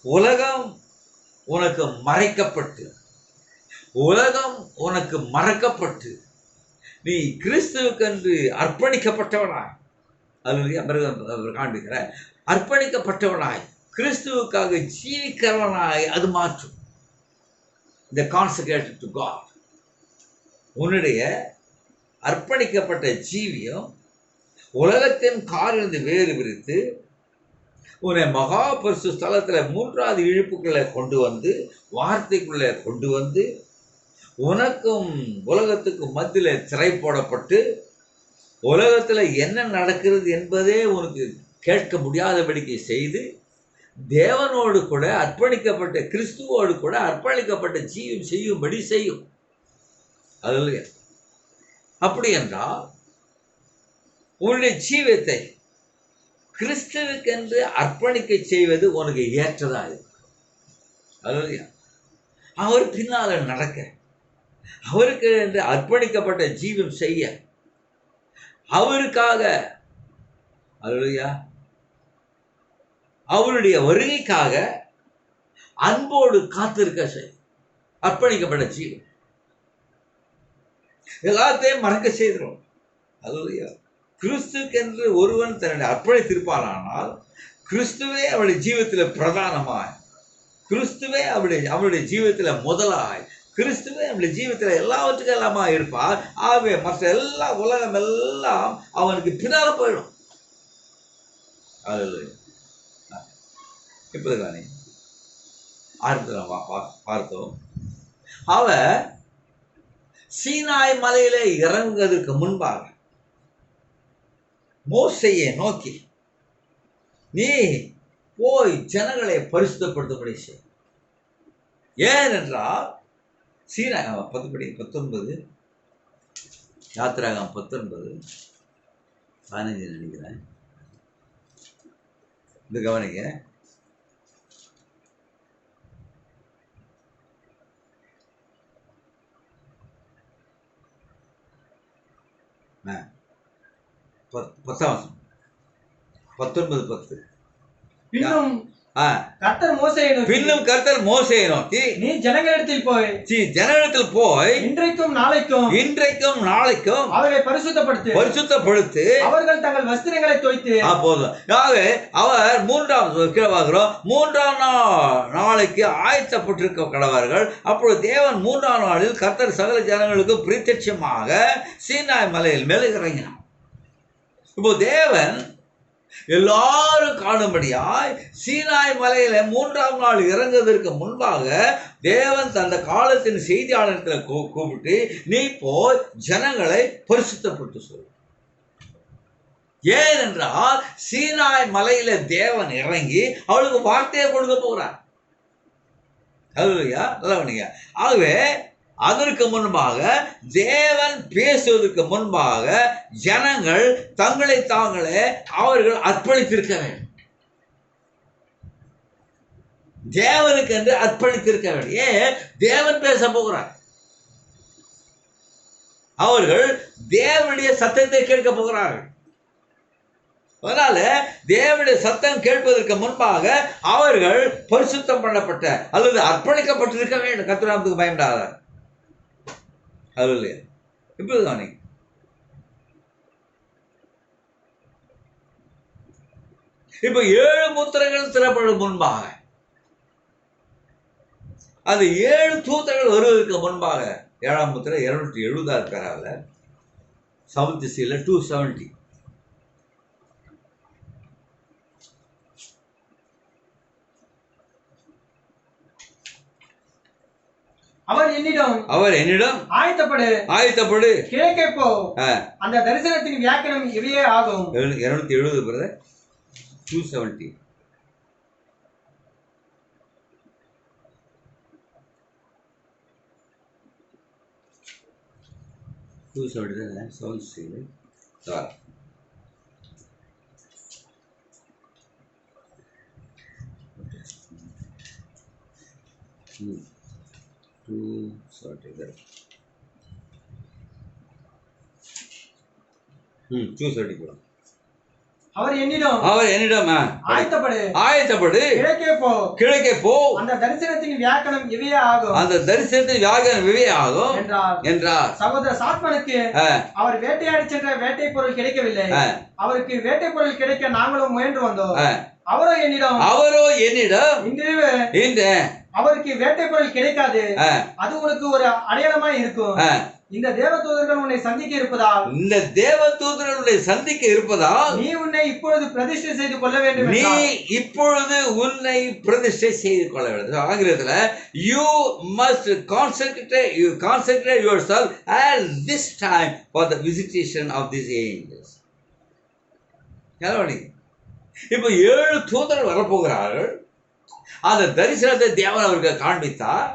உலகம் உனக்கு மறைக்கப்பட்டு உலகம் உனக்கு மறக்கப்பட்டு நீ கிறிஸ்துவுக்கென்று அர்ப்பணிக்கப்பட்டவனாய், அது காண்பிக்கிற அர்ப்பணிக்கப்பட்டவனாய் கிறிஸ்துவுக்காக ஜீவிக்கிறவனாய் அது மாற்றும். இந்த கான்செக்ரேட்டட் டு காட். உன்னுடைய அர்ப்பணிக்கப்பட்ட ஜீவியம் உலகத்தின் காரிலிருந்து வேறு விரித்து உன்னை மகா பரிசு ஸ்தலத்தில் மூன்றாவது இழுப்புக்குள்ளே கொண்டு வந்து, வார்த்தைக்குள்ளே கொண்டு வந்து, உனக்கும் உலகத்துக்கும் மத்தியில் திரை போடப்பட்டு உலகத்தில் என்ன நடக்கிறது என்பதே உனக்கு கேட்க முடியாதபடிக்கு செய்து தேவனோடு கூட அர்ப்பணிக்கப்பட்ட கிறிஸ்துவோடு கூட அர்ப்பணிக்கப்பட்ட ஜீவம் செய்யும்படி செய்யும். அது அப்படி என்றால் உன்னுடைய ஜீவத்தை கிறிஸ்துவுக்கென்று அர்ப்பணிக்க செய்வது உனக்கு ஏற்றதா இருக்கும். அது அவர் பின்னால நடக்க, அவருக்கு என்று அர்ப்பணிக்கப்பட்ட ஜீவம் செய்ய, அவருக்காக அல்லேலூயா அவருடைய வருகைக்காக அன்போடு காத்திருக்க செய். அர்ப்பணிக்கப்பட்ட ஜீவன் எல்லாத்தையும் மறக்க செய்கிறோம். அல்லேலூயா. கிறிஸ்துக்கென்று ஒருவன் தன்னுடைய அர்ப்பணித்திருப்பானால் கிறிஸ்துவே அவருடைய ஜீவத்தில் பிரதானமாய், கிறிஸ்துவே அவருடைய ஜீவத்தில் முதலாய், கிறிஸ்துவே அவருடைய ஜீவத்தில் எல்லாவற்றுக்கும் எல்லாமா இருப்பார். ஆகவே மற்ற எல்லா உலகம் எல்லாம் அவனுக்கு பின்னால போயிடும். அல்லேலூயா. இப்போதானே ஆரம்பத்தில் பார்த்தோம், அவர் சீனாய் மலையிலே இறங்குவதற்கு முன்பாக மோசையை நோக்கி, நீ போய் ஜனங்களை பரிசுத்தப்படுத்தும்படி செய். ஏனென்றால் சீனா 19 யாத்திராகம் 19:15 நினைக்கிறேன். இது கவனிங்க. பத்தாம் 19:10. பின்னும் கர்த்தர் மோசேயை நோக்கி, நீ ஜனங்களிடத்தில் போய் இன்றைக்கும் நாளைக்கும் அவர்களை பரிசுத்தப்படுத்து, அவர்கள் தங்கள் வஸ்திரங்களை தோய்த்து. போதும். அவர் மூன்றாம் நாளைக்கு ஆயத்தப்பட்டிருக்க கடவர்கள். அப்பொழுது தேவன் 3ஆம் நாளில் கர்த்தர் சகல ஜனங்களுக்கு பிரத்யட்சமாக சீனாய் மலையில் மேலே இறங்கினார். இப்போ தேவன் எல்லாரும் காணும்படியாய் சீனாய் மலையில 3ஆம் நாள் இறங்குவதற்கு முன்பாக தேவன் தந்த காலத்தின் செய்தியாளர்களை கூப்பிட்டு, நீ போய் ஜனங்களை பரிசுத்தப்படுத்த சொல்லு. ஏனென்றால் சீனாய் மலையில தேவன் இறங்கி அவளுக்கு வார்த்தையை கொடுக்க போகிறார். ஆகவே அதற்கு முன்பாக தேவன் பேசுவதற்கு முன்பாக ஜனங்கள் தங்களை தாங்களே அவர்கள் அர்ப்பணித்திருக்க வேண்டும். தேவனுக்கு என்று அர்ப்பணித்திருக்க வேண்டும். ஏன்? தேவன் பேச போகிறார். அவர்கள் தேவனுடைய சத்தத்தை கேட்க போகிறார்கள். அதனால தேவனுடைய சத்தம் கேட்பதற்கு முன்பாக அவர்கள் பரிசுத்தம் பண்ணப்பட்ட அல்லது அர்ப்பணிக்கப்பட்டிருக்க வேண்டும். கர்த்தருக்கு பயப்படாத. அல்லேலூயா. இப்போது இப்போ 7 முத்திரைகள் திறப்பதற்கு முன்பாக, அது 7 தூதர்கள் வருவதற்கு முன்பாக 7ஆம் முத்திரை 270 இருக்கிறால, சவுத் திசையில் 270. அவர் என்னிடம் ஆயத்தப்படு கிழக்கே போ, அந்த தரிசனத்தின் வியாக்கியம் இவையே ஆகும். 270 பிரதர், 270. 2:30. 2:30. அவர் என்னிடம் அவர் என்னிடம் ஆயத்தப்படு கிழக்கே போ அந்த தரிசனத்தின் வியாக்கணம் இவையே ஆகும் என்றார். சகோதர சாத்மனுக்கு அவர் வேட்டையாடி சென்ற வேட்டை பொருள் கிடைக்கவில்லை. அவருக்கு வேட்டை பொருள் கிடைக்க நாங்களும் முயன்று வந்தோம். அவரோ என்னிடம் இன்று அவருக்கு வேட்டை பொருள் கிடைக்காது, அது உனக்கு ஒரு அடையாளமா இருக்கும். இந்த தேவதூதர்கள் உன்னை சந்திக்க இருப்பதால் நீ உன்னை இப்பொழுது பிரதிஷ்டை செய்து கொள்ள வேண்டும். ஆங்கிலத்துல you must consecrate yourself at this time for the visitation of these angels. இப்போ 7 தூதர்கள் வரப்போகிறார்கள். அந்த தரிசனத்தை தேவன் அவருக்கு காண்பித்தார்.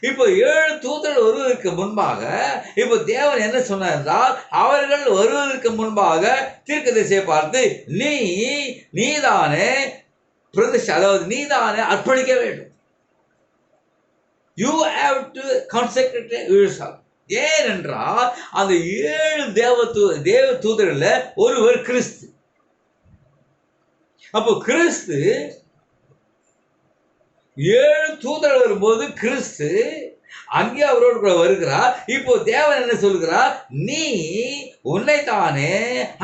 இப்போ 7 தூதர்கள் வருவதற்கு முன்பாக இப்போ தேவன் என்ன சொன்னார் என்றால், அவர்கள் வருவதற்கு முன்பாக தீர்க்கதரிசியை பார்த்து நீதானே பிரதிஷ்டை, அதாவது நீதானே அர்ப்பணிக்க வேண்டும். You have to consecrate yourself. ஏனென்றால் அந்த 7 தேவ தூதர்ல ஒருவர் கிறிஸ்து. அப்போ கிறிஸ்து 7 தூதர்கள் வரும்போது கிறிஸ்து அங்கே அவரோடு கூட வருகிறார். இப்போ தேவன் என்ன சொல்கிறார், நீ உன்னைத்தானே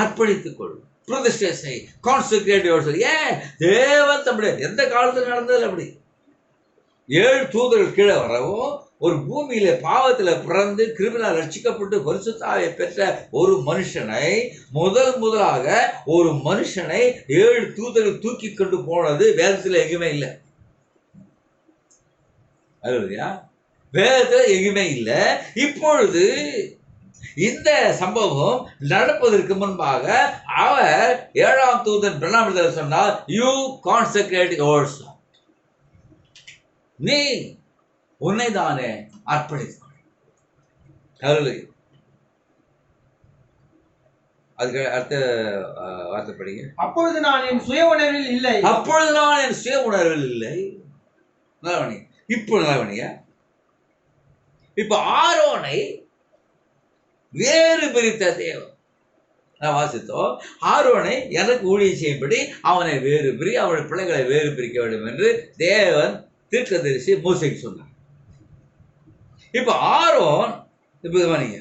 அர்ப்பணித்துக் கொள், பிரதிஷ்டை செய், கான்செக்ரேட் யுவர்செல்ஃப். ஏன் தேவன் தம்முடைய எந்த காலத்தில் நடந்தது அப்படி 7 தூதர்கள் கீழே வரவும், ஒரு பூமியில பாவத்துல பிறந்து கிருமினால் ரட்சிக்கப்பட்டு பரிசுத்தாவை பெற்ற ஒரு மனுஷனை முதலாக ஒரு மனுஷனை 7 தூதர்கள் தூக்கி கொண்டு போனது வேதத்துல எங்குமே இல்லை. வேதத்துல எங்குமே இல்லை. இப்பொழுது இந்த சம்பவம் நடப்பதற்கு முன்பாக அவர் 7ஆம் தூதன் பிரணாமத்தில் சொன்னார், யூ கான்செக்ரேட் யுவர்செல்ஃப், நீ உன்னை தானே அர்ப்பணித்துக். அதுக்கு அடுத்த வார்த்தை படிங்க. அப்பொழுது நான் என் சுய உணர்வில் இல்லை. நல்லவனிங்க. இப்ப ஆரோனை வேறு பிரித்த தேவன் நான் வாசித்தோம். ஆரோனை எனக்கு ஊழியம் செய்யும்படி அவனை வேறு பிரி, அவனுடைய பிள்ளைகளை வேறு பிரிக்க வேண்டும் என்று தேவன் தீர்க்கதரிசி மோசேக்கு சொன்னார். இப்ப ஆரோன் நீங்க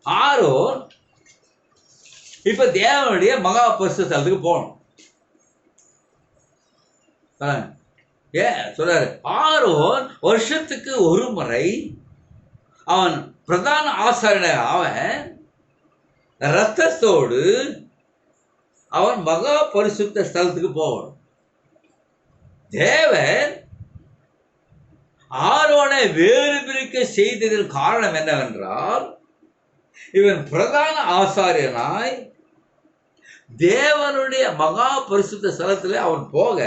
ஆரோன் இப்ப தேவனுடைய மகா பரிசுத்த ஸ்தலத்துக்கு போகணும். சொல்றாரு, ஆரோன் வருஷத்துக்கு ஒரு முறை அவன் பிரதான ஆசாரியனாக அவன் ரத்தத்தோடு அவன் மகா பரிசுத்த ஸ்தலத்துக்கு போகணும். தேவன் ஆரோனை வேறு பிரிக்க செய்ததில் காரணம் என்னவென்றால், இவன் பிரதான ஆசாரியனாய் தேவனுடைய மகா பரிசுத்த ஸ்தலத்தில் அவன் போக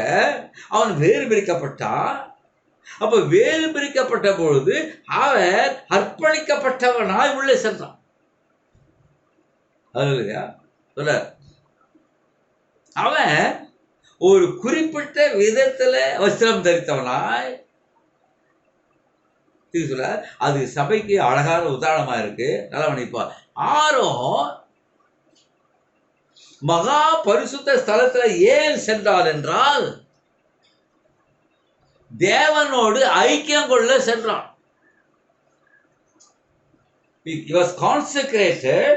அவன் வேறு பிரிக்கப்பட்டான். அப்ப வேறு பிரிக்கப்பட்ட பொழுது அவன் அர்ப்பணிக்கப்பட்டவனாய் உள்ளே சென்றான். சொல்ல அவன் ஒரு குறிப்பிட்ட விதத்துல வஸ்திரம் தரித்தவனாய் சொல்ல, அது சபைக்கு அழகான உதாரணமா இருக்கு. நல்லா நினைப்பா. ஆரோன் மகா பரிசுத்த ஸ்தலத்துல ஏன் சென்றார் என்றால், தேவனோடு ஐக்கியம் கொள்ள சென்றான். He was consecrated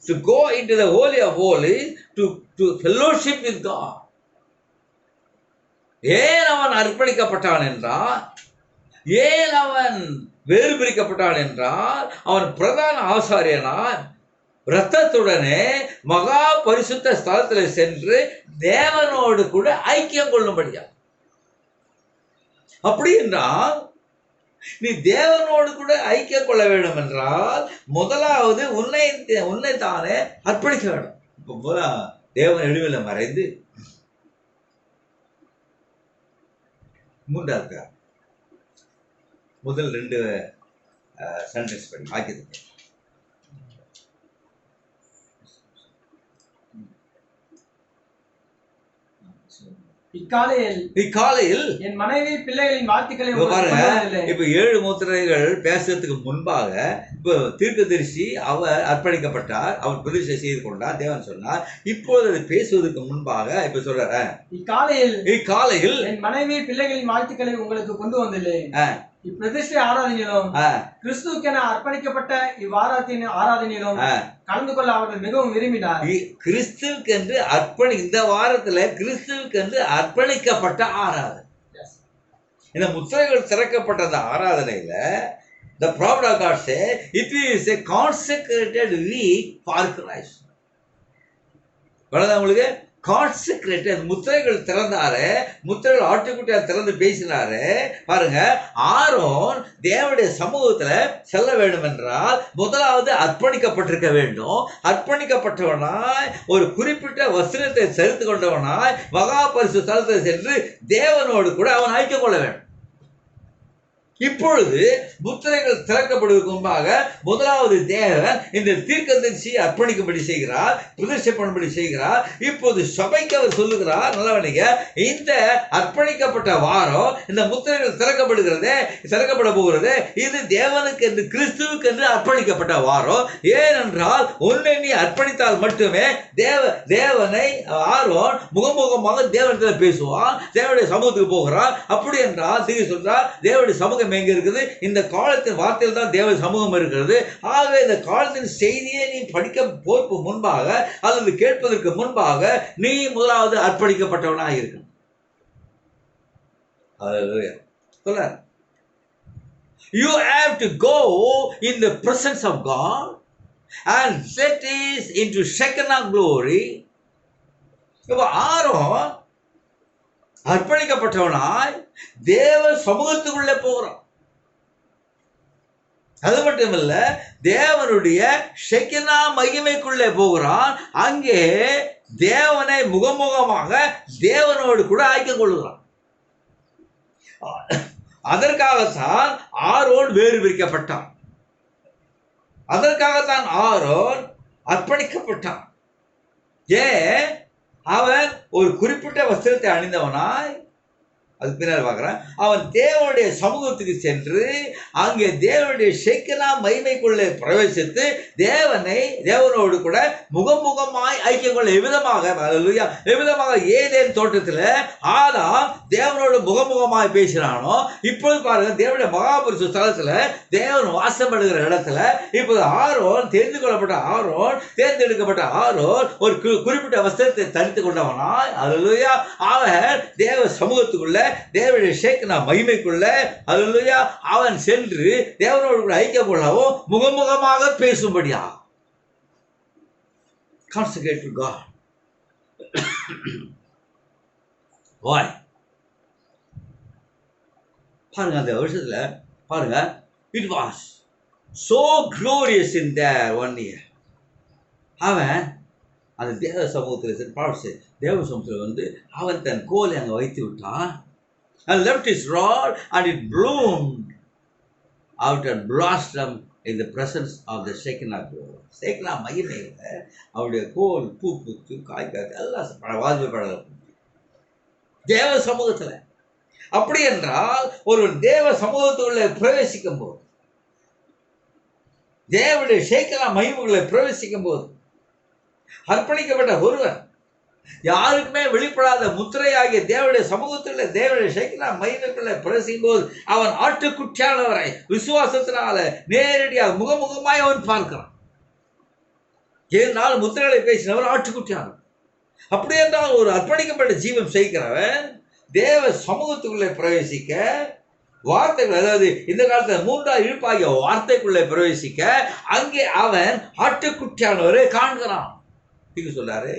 to go into the holy of holies to fellowship with God. ஏன் அவன் அர்ப்பணிக்கப்பட்டான் என்றால், ஏன் அவன் வேறு பிரிக்கப்பட்டான் என்றால், அவன் பிரதான ஆசாரியனாய் இரத்தத்துடனே மகா பரிசுத்த ஸ்தலத்தில் சென்று தேவனோடு கூட ஐக்கியம் கொள்ளும்படியா. அப்படி என்றால் நீ தேவனோடு கூட ஐக்கியம் கொள்ள வேண்டும் என்றால் முதலாவது உன்னை தானே அர்ப்பணிக்க வேண்டும். இப்போ தேவன் எழுவில் மறைந்து மூன்றாவது முதல் 2 சென்டென்ஸ் படி வாக்கியத்துக்கு இக்காலையில் என் மனைவி பிள்ளைகளின் வாழ்த்துக்களை பாருங்க. இப்ப 7 முத்திரைகள் பேசுறதுக்கு முன்பாக இப்ப தீர்க்கதரிசி அவர் அர்ப்பணிக்கப்பட்டார், அவர் பிரதிஷ்டை செய்து கொண்டார், தேவன் சொன்னார். இப்பொழுது பேசுவதற்கு முன்பாக இப்ப சொல்ற இக்காலையில் என் மனைவி பிள்ளைகளின் வாழ்த்துக்களை உங்களுக்கு கொண்டு வந்துள்ளேன். இப்பிரதிஷ்டை ஆராதனையிலும் கிறிஸ்துவுக்கென அர்ப்பணிக்கப்பட்ட இவ்வாராதத்தின் ஆராதனையிலும் கலந்து கொள்ள அவர்கள் மிகவும் விரும்பினார். கிறிஸ்துவுக்கு என்று இந்த வாரத்துல கிறிஸ்துவுக்கு என்று அர்ப்பணிக்கப்பட்ட ஆராதனை. இந்த முத்திரைகள் திறக்கப்பட்ட அந்த ஆராதனையில the prophet of God said it is a consecrated week for Christ. உங்களுக்கு கான்செக்ரேட்டட் முத்திரைகள் திறந்தாரு, முத்திரைகள் ஆட்டுக்குட்டியால் திறந்து பேசினாரு. பாருங்க, ஆரோன் தேவனுடைய சமூகத்துல செல்ல வேண்டும் என்றால் முதலாவது அர்ப்பணிக்கப்பட்டிருக்க வேண்டும். அர்ப்பணிக்கப்பட்டவனாய் ஒரு குறிப்பிட்ட வஸ்திரத்தை செலுத்து கொண்டவனாய் மகா பரிசு ஸ்தலத்தை சென்று தேவனோடு கூட அவன் ஐக்கியம் கொள்ள வேண்டும். இப்பொழுது முத்திரைகள் திறக்கப்படுவதற்கு முன்பாக முதலாவது தேவன் இந்த தீர்க்கதரிசியை அர்ப்பணிக்கும்படி செய்கிறார், பிரதிஷ்டை பண்ணும்படி செய்கிறார். இப்போது சபைக்கு அவர் சொல்லுகிறார், நல்லவனிங்க, இந்த அர்ப்பணிக்கப்பட்ட வாரம் இந்த முத்திரைகள் திறக்கப்பட போகிறது. இது தேவனுக்கு என்று கிறிஸ்துவுக்கு என்று அர்ப்பணிக்கப்பட்ட வாரம். ஏனென்றால் ஒன்றை நீ அர்ப்பணித்தால் மட்டுமே தேவனை ஆரோன் முகமுகமாக தேவனிடத்தில் பேசுவான், தேவனுடைய சமூகத்துக்கு போகிறான். அப்படி என்றால் தீர்க்க சொல்றார், தேவனுடைய சமூகம் எங்க இருக்குது? இந்த காலத்தின் வார்த்தையில் தான் தேவ சமூகம் இருக்கிறது. ஆகவே இந்த காலத்தின் செய்தியை நீ படிக்க போற்கு முன்பாக அல்லது கேட்பதற்கு முன்பாக நீ முதலாவது அர்ப்பணிக்கப்பட்டவனாக இருக்கணும். சொல்ல, you have to go in the presence of God and set is into Shekinah glory. இப்ப ஆரோன் அர்ப்பணிக்கப்பட்டவனாய் தேவ சமூகத்துக்குள்ளே போகிறான். அது மட்டுமல்ல, தேவனுடைய ஷெக்கினா மகிமைக்குள்ளே போகிறான். அங்கே தேவனை முகமுகமாக தேவனோடு கூட ஐக்கியம் கொள்கிறான். அதற்காகத்தான் ஆரோன் வேறு பிரிக்கப்பட்டான். அதற்காகத்தான் ஆரோன் அர்ப்பணிக்கப்பட்டான். ஏன்? அவன் ஒரு குறிப்பிட்ட வஸ்திரத்தை அணிந்தவனாய், அதுக்கு பின்னால் பார்க்குறான், அவன் தேவனுடைய சமூகத்துக்கு சென்று அங்கே தேவனுடைய ஷெக்கினா மகிமைக்குள்ளே பிரவேசித்து தேவனோடு கூட முகமுகமாய் ஐக்கியம் கொள்ள எவ்விதமாக ஏதேன் தோட்டத்தில் ஆதாம் தேவனோடு முகமுகமாய் பேசினானோ, இப்போது பாருங்க, தேவனுடைய மகாபரிசு ஸ்தலத்தில் தேவன் வாசம் பண்ணுகிற இடத்துல இப்போது ஆரோன் தேர்ந்தெடுக்கப்பட்ட ஆரோன் ஒரு குறிப்பிட்ட வஸ்திரத்தை தரித்து கொண்டவனாய், அல்லேலூயா, அவன் தேவ சமூகத்துக்குள்ள தேவனுடைய ஷேக்னா மகிமைக்குள்ள, அல்லேலூயா, அவன் சென்று தேவனோடு கூட ஐக்கியம் கொள்ளவும் முகமுகமாக பேசும்படியா consecrate to God. Why? பாருங்க, அந்த வருஷத்துல பாருங்க, it was so glorious in there one year. அவன் அந்த தேவ சமூகத்தில் தேவ சமூகத்தில் அவன் தன் கோலை அங்கே வைத்து விட்டான். And left his rod and it bloomed out and blossomed in the presence of the Shekinah glory. Shekinah மகிமையில அவருடைய கோல் பூ பூத்து காய் காய்த்து எல்லாம் வாஜ்பேய் தேவ சமூகத்தில். அப்படி என்றால் ஒரு தேவ சமூகத்துக்குள்ளே பிரவேசிக்கும் போது, தேவனுடைய ஷெக்கினா மகிமைக்குள்ளே பிரவேசிக்கும் போது, அர்ப்பணிக்கப்பட்ட ஒருவன் யாருக்குமே வெளிப்படாத முத்திரையாகிய தேவனுடைய சமூகத்தில் தேவனுடைய ஷெக்கினா மகிமைக்குள்ளே பிரவேசிக்கும் போது அவன் ஆட்டுக்குட்டியானவரை விசுவாசத்தினால நேரடியாக முகமுகமாய் அவன் பார்க்கிறான். ஏனால் முத்திரைகளை பேசினவர் ஆட்டுக்குட்டியானவர். அப்படி என்றால் ஒரு அர்ப்பணிக்கப்பட்ட ஜீவன் செய்கிறவன் தேவ சமூகத்துக்குள்ளே பிரவேசிக்க வார்த்தைகள், அதாவது இந்த காலத்தில் 3ஆம் இழுப்பாகிய வார்த்தைக்குள்ளே பிரவேசிக்க அங்கே அவன் ஆட்டுக்குட்டியானவரை காண்கிறான். சொல்றாரு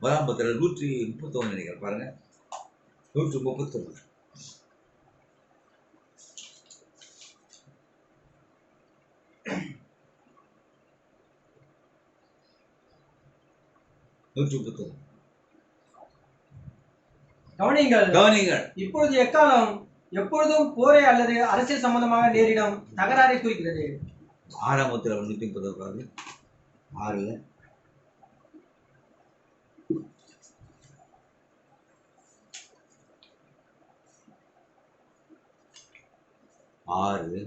131 நினைக்கிறேன், பாருங்க 131. கவனிங்கள். இப்பொழுது எக்காலம் எப்பொழுதும் போரே அல்லது அரசியல் சம்பந்தமாக நேரிடும் தகராறை குறிக்கிறது. 6 130 6 6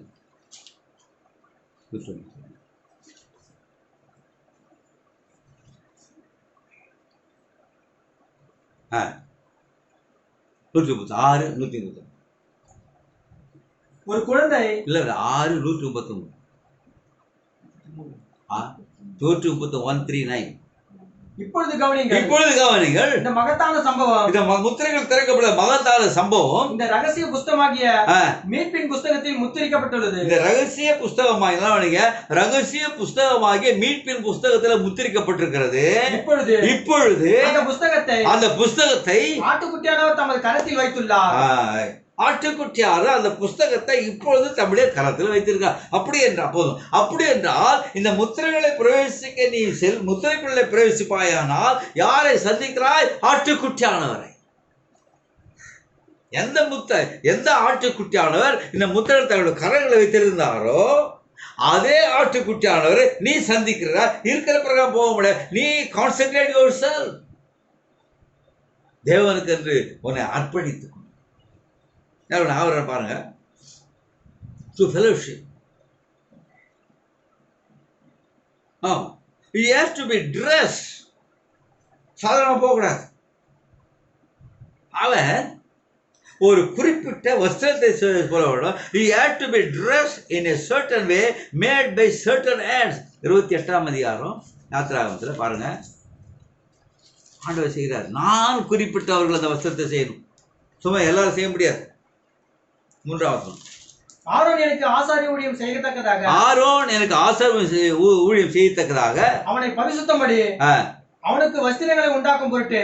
139 ஒரு குழந்தை இல்ல 6 139 139 இப்பொழுது கவனிங்கள். இந்த மகத்தான சம்பவம், இந்த முத்திரைகள் திறக்கப்பட்ட மகத்தான சம்பவம் இந்த ரகசிய புஸ்தகமாகிய மீட்பின் புஸ்தகத்தில் முத்திரிக்கப்பட்டுள்ளது. இந்த ரகசிய புஸ்தகமாகிய ரகசிய மீட்பின் புஸ்தகத்தில் முத்திரிக்கப்பட்டிருக்கிறது. இப்பொழுது அந்த புஸ்தகத்தை ஆட்டுக்குட்டியானவர் தமது கரத்தில் வைத்துள்ளார். ஆட்டுக்குட்டியார் அந்த புஸ்தகத்தை இப்பொழுது தம்முடைய கரத்தில் வைத்திருக்கார். அப்படி என்றால் இந்த முத்திரைகளை பிரவேசிக்க நீ முத்திரைக்குள்ளே பிரவேசிப்பாயானால் யாரை சந்திக்கிறாய்? ஆட்டுக்குட்டியானவரை. எந்த ஆட்டுக்குட்டியானவர் இந்த முத்திரை தன்னுடைய கரங்களை வைத்திருந்தாரோ அதே ஆட்டுக்குட்டியானவரை நீ சந்திக்கிறார். இருக்கிற பிரகாரம் போக முடியாது. நீ கான்சென்ட்ரேட் யுவர் செல்ஃப். தேவனுக்கு என்று உன்னை அர்ப்பணித்து அவரை பாருங்க. To fellowship. He has to be dressed. சாதாரணமாக போகக்கூடாது. அவன் ஒரு குறிப்பிட்ட வஸ்திரத்தை போல வேண்டும். He had to be dressed in a certain way made by certain hands. 28ஆம் அதிகாரம் யாத்திராகமத்தில் பாருங்க. ஆண்டவர் செய்கிறார். நான் குறிப்பிட்டவர்கள் அந்த வஸ்திரத்தை செய்யணும். சும்மா எல்லாரும் செய்ய முடியாது. 3வது ஆரோன் எனக்கு ஆசாரிய ஊழியம் செய்யத்தக்கதாக அவனை பரிசுத்தம்படி அவனுக்கு வஸ்திரங்களை உண்டாக்கும் பொருட்டு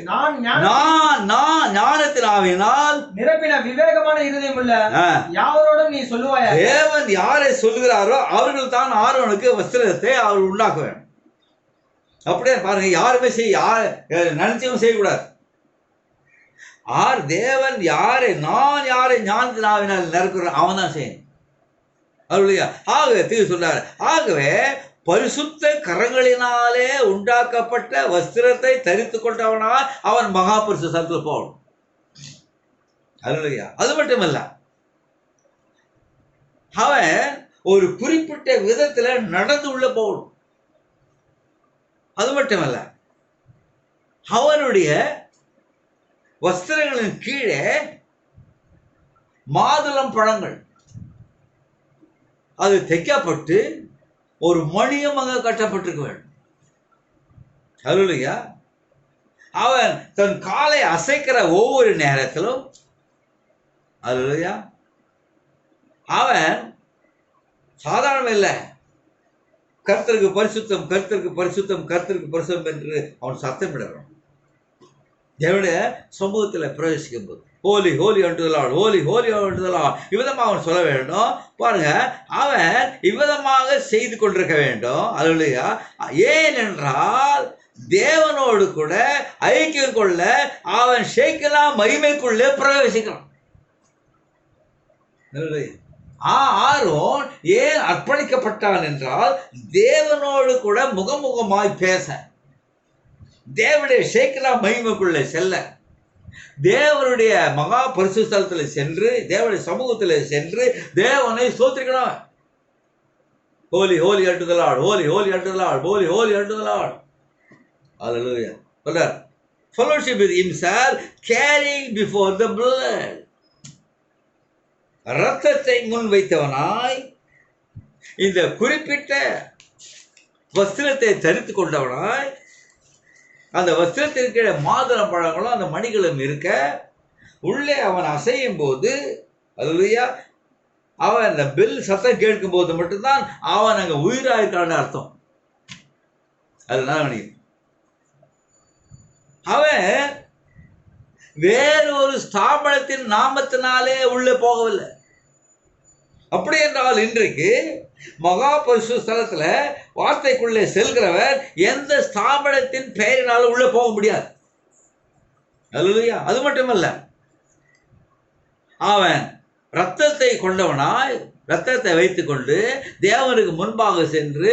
நான் ஞானத்தின் ஆவியினால் நிரப்பின விவேகமான இருதயம் உள்ள யாவரோடும் நீ சொல்லுவாயா. தேவன் யாரை சொல்லுகிறாரோ அவர்கள் தான் ஆரோனுக்கு வஸ்திரத்தை அவர் உண்டாக்க வேண்டும். அப்படியே பாருங்க. யாருமே நினைச்சவும் செய்யக்கூடாது. தேவன் நான் யாரை ஞானத்தினாவினால் நிரப்புறேன் அவன் தான் செய்யணும். ஆகவே சொல்றாரு. ஆகவே பரிசுத்த கரங்களினாலே உண்டாக்கப்பட்ட வஸ்திரத்தை தரித்து கொண்டவனால் அவன் மகா பரிசுத்தத்தில் போகணும். அது மட்டுமல்ல, அவன் ஒரு குறிப்பிட்ட விதத்துல நடந்து உள்ள போகணும். அது மட்டுமல்ல, அவனுடைய வஸ்திரங்களின் கீழே மாதுளம் பழங்கள் அது தைக்கப்பட்டு ஒரு மணியம் அங்க கட்டப்பட்டிருக்க வேண்டும். அவன் தன் காலை அசைக்கிற ஒவ்வொரு நேரத்திலும் அவன் சாதாரணம் இல்லை. கர்த்தருக்கு பரிசுத்தம், கர்த்தருக்கு பரிசுத்தம், கர்த்தருக்கு பரிசுத்தம் என்று அவன் சத்தமிடணும். தேவனுடைய சமூகத்தில் பிரவேசிக்கும் போது Holi Holi unto the Lord, Holi Holi unto the Lord இவ்விதமாக அவன் சொல்ல வேண்டும். பாருங்க, அவன் இவ்விதமாக செய்து கொண்டிருக்க வேண்டும். அல்லேலூயா. ஏனென்றால் தேவனோடு கூட ஐக்கியம் கொள்ள அவன் ஷேக்கினா மகிமைக்குள்ளே பிரவேசிக்கிறான். ஆரோன் ஏன் அர்ப்பணிக்கப்பட்டான் என்றால் தேவனோடு கூட முகமுகமாய் பேச, தேவனுடைய ஷேக்கினா மகிமைக்குள்ளே செல்ல, தேவனுடைய மகா பரிசுத்தலத்தில் சென்று, தேவனுடைய சமூகத்தில் சென்று தேவனை ஸ்தோத்திரிக்கணும். Holi Holi unto the Lord, Holi Holi unto the Lord, Holi Holi unto the Lord. Hallelujah. சொல்றார், fellowship with himself, carrying before the blood. இரத்தத்தை முன் வைத்தவனாய், இந்த குறிப்பிட்ட வஸ்திரத்தை தரித்து கொண்டவனாய், அந்த வஸ்திரத்திற்கு மாதுளம் பழங்களும் அந்த மணிகளும் இருக்க, உள்ளே அவன் அசையும் போது, அல்லேலூயா, அவன் அந்த பெல் சத்தம் கேட்கும் போது மட்டும்தான் அவன் அங்கே உயிராயிருக்கான்னு அர்த்தம். அதுதான் அவன் வேறொரு ஸ்தாபனத்தின் நாமத்தினாலே உள்ளே போகவில்லை. அப்படி என்றால் இன்றைக்கு மகா பரிசுத்த ஸ்தலத்துல வார்த்தைக்குள்ளே செல்கிறவர் எந்த ஸ்தாபனத்தின் பெயரினாலும் உள்ளே போக முடியாது. அல்லேலூயா. அது மட்டுமல்ல, அவன் இரத்தத்தை கொண்டவனாய், இரத்தத்தை வைத்துக் கொண்டு தேவனுக்கு முன்பாக சென்று,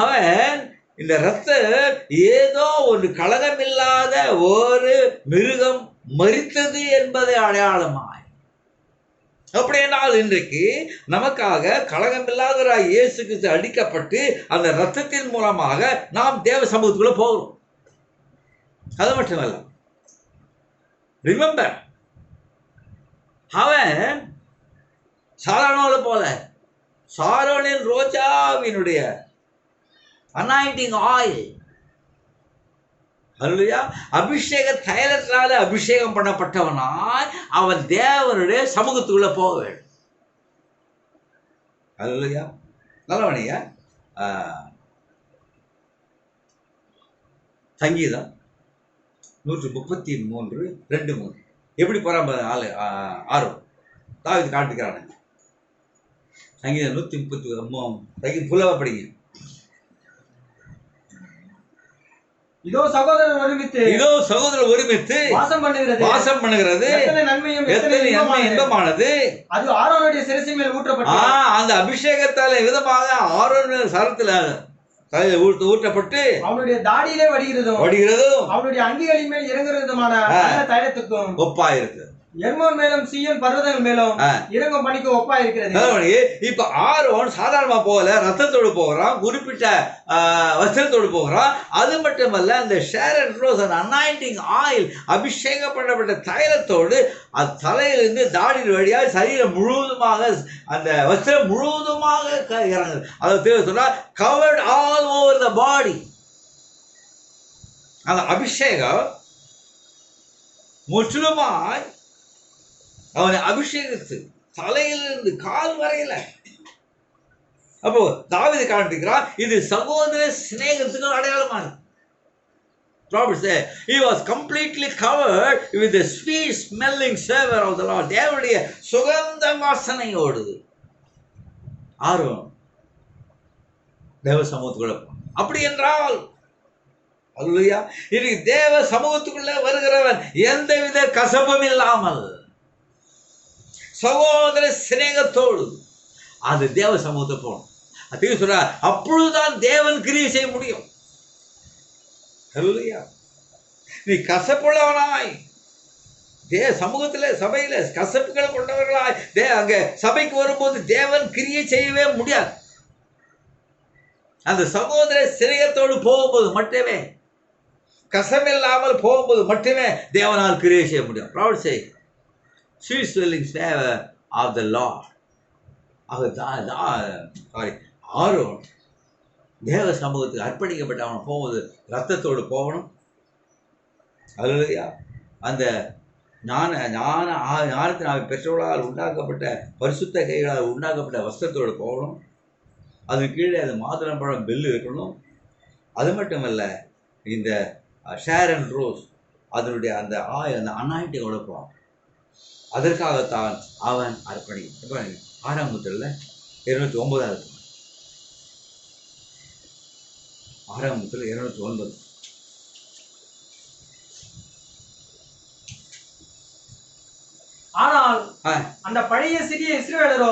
அவன் இந்த இரத்தம் ஏதோ ஒரு கலகமில்லாத ஒரு மிருகம் மரித்தது என்பதை அடையாளமாய், அப்படி என்றால் இன்றைக்கு நமக்காக கலகமில்லாதவராய் இயேசு கிறிஸ்து அடிக்கப்பட்டு அந்த இரத்தத்தின் மூலமாக நாம் தேவ சமூகத்துக்குள்ள போகிறோம். அது மட்டுமல்ல, ரிமெம்பர், அவன் சாரோனை போல சாரோனின் ரோஜாவினுடைய அனாயிண்டிங் ஆயில், அல்லேலூயா, அபிஷேக தைலத்தினால அபிஷேகம் பண்ணப்பட்டவனாய் அவன் தேவனுடைய சமூகத்துக்குள்ள போக வேண்டும். அல்லேலூயா. நல்லவனைய சங்கீதம் 133:2-3 எப்படி போறான் 6 தாவீது காட்டுக்கிறான். சங்கீதம் 133 புலவ படிங்க. இதோ சகோதரர் ஒருமித்து வாசம் பண்ணுகிறது எத்தனை நன்மையும் இன்பமானது. அது ஆரோனுடைய சிரசின் மேல் ஊற்றப்பட்டது. அந்த அபிஷேகத்தால விதமாக ஆரோன் சரத்துல தலையில ஊற்றப்பட்டு அவனுடைய தாடியிலே வடிகிறதும் அவனுடைய அங்கிகளின் மேல் இறங்குறதுமான தைலத்துக்கும் ஒப்பாயிருக்கு. எர்மோன் மேலும் சீயோன் பர்வதங்கள் மேலும் இறங்கும் பணிக்கு ஒப்பா இருக்கிறது. இப்ப ஆரோன் சாதாரணமா போகல, ரத்தத்தோடு போகிறான், குறிப்பிட்ட வஸ்திரத்தோடு போகிறான். அது மட்டுமல்ல, அந்த ஷேரன் ரோஸ் அனாயிண்டிங் ஆயில், அபிஷேகம் பண்ணப்பட்ட தைலத்தோடு அது தலையிலிருந்து தாடி வழியாக சரீரம் முழுவதுமாக அந்த வஸ்திரம் முழுவதுமாக இறங்குது. அதை சொன்னா கவர்ட் ஆல் ஓவர் த பாடி. அந்த அபிஷேகம் முற்றிலுமாய் அவனை அபிஷேகித்து தலையிலிருந்து கால் வரையில. அப்போ தாவீது காண்பிக்கிறான், இது சகோதர சிநேகத்துக்கு அடையாளமா இருக்கு. Robert said he was completely covered with the sweet smelling savor of the Lord. தேவனுடைய சுகந்த வாசனையோடு ஆரோன் தேவ சமூகத்துக்குள்ள. அப்படி என்றால் அல்லேலூயா, இது தேவ சமூகத்துக்குள்ள வருகிறவன் எந்தவித கசப்பும் இல்லாமல் சகோதர சிநேகத்தோடு அது தேவ சமூகத்தை போகணும். அது சொல்ற, அப்பொழுதுதான் தேவன் கிரியை செய்ய முடியும். நீ கசப்புள்ளவனாய் சமூகத்துல சபையில கசப்புகளை கொண்டவர்களாய் அங்க சபைக்கு வரும்போது தேவன் கிரியை செய்யவே முடியாது. அந்த சகோதர சிநேகத்தோடு போகும்போது மட்டுமே, கசமில்லாமல் போகும்போது மட்டுமே தேவனால் கிரியை செய்ய முடியும். Proverbs say, sweet smelling savor of the Lord. Aaron தேவ சமூகத்துக்கு அர்ப்பணிக்கப்பட்ட அவன் போகும்போது ரத்தத்தோடு போகணும். அல்லேலூயா. அந்த ஞானத்தின் பெற்றோர்களால் உண்டாக்கப்பட்ட பரிசுத்த கைகளால் உண்டாக்கப்பட்ட வஸ்திரத்தோடு போகணும். அது கீழே அது மாதுளம்பழம் பெல் இருக்கணும். அது மட்டுமல்ல, இந்த ஷேரன் ரோஸ் அதனுடைய அந்த அனாயிண்டியோட போகணும். அதற்காகத்தான் அவன் அர்ப்பணிக்கும். 6ஆம் நூற்றாண்டுல 209 6ஆம் நூற்றாண்டு 209. ஆனால் அந்த பழைய சிறிய இஸ்ரவேலரோ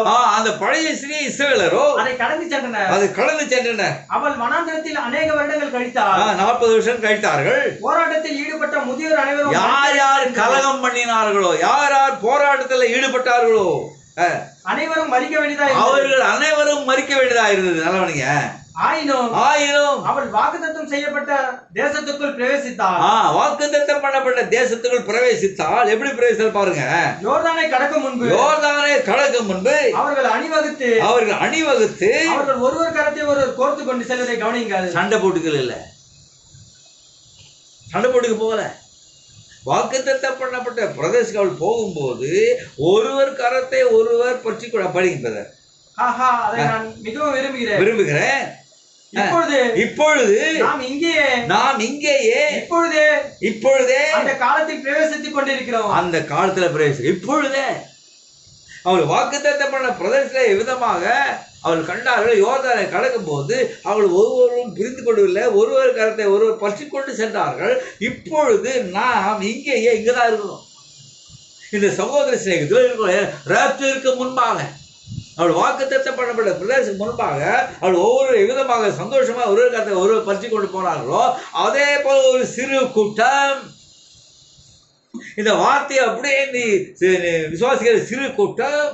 அதை கடந்து சென்றனர். அவள் வனாந்தரத்தில் அநேக வருடங்கள் கழித்தார். 40 வருஷம் கழித்தார்கள். போராட்டத்தில் ஈடுபட்ட முதியோர் அனைவரும் யார் கலகம் பண்ணினார்களோ, யார் போராட்டத்தில் ஈடுபட்டார்களோ அனைவரும் மரிக்க வேண்டியதா, அவர்கள் அனைவரும் மரிக்க வேண்டியதா இருந்தது. நல்லவனுங்க. ஆயினும் அவள் வாக்குத்தத்தம் செய்யப்பட்ட தேசத்துக்குள் பிரவேசித்தாள். வாக்குத்தத்தம் பண்ணப்பட்ட தேசத்துக்குள் பிரவேசித்தாள். எப்படி பிரவேசித்தால் பாருங்க. யோர்தானை கடக்கும் முன்பு அவர்கள் அணிவகுத்து அவர்கள் ஒருவர் கரத்தை ஒருவர் கோர்த்து கொண்டு செல்வதை கவனியுங்கள். சண்டை போட்டுக்கல இல்ல, சண்டை போட்டுக்கு போகல. வாக்குத்தத்தம் பண்ணப்பட்ட பிரதேசங்கள் போகும்போது ஒருவர் கரத்தை ஒருவர் பற்றி கூட படிங்க. அதை நான் மிகவும் விரும்புகிறேன். இப்பொழுது நாம் இங்கேயே இப்பொழுதே அந்த காலத்தில் பிரவேசித்துக் கொண்டிருக்கிறோம். அந்த காலத்துல பிரவேசி இப்பொழுதே அவள் வாக்குத்தத்தம் பண்ண பிரதேசத்துல விதமாக அவள் கண்டார்கள். யோர்தானை கடக்கும் போது அவள் ஒருவரும் பிரிந்து கொள்ளவில்லை, ஒருவர் கரத்தை ஒருவர் பற்றி கொண்டு சென்றார்கள். இப்பொழுது நாம் இங்கதான் இருக்கிறோம். இந்த சகோதர சிநேகத்தில் இருக்கிறோம். ராப்சருக்கு முன்பாக அவள் வாக்குத்தத்தம் பண்ணப்பட்ட பிரதேசத்துக்கு முன்பாக அவள் ஒவ்வொரு விதமாக சந்தோஷமாக ஒருவர் கரத்தை ஒருவர் பற்றி கொண்டு போனார்களோ, அதே போல ஒரு சிறு கூட்டம் இந்த வார்த்தையை அப்படியே நீ விசுவாசிக்கிற சிறு கூட்டம்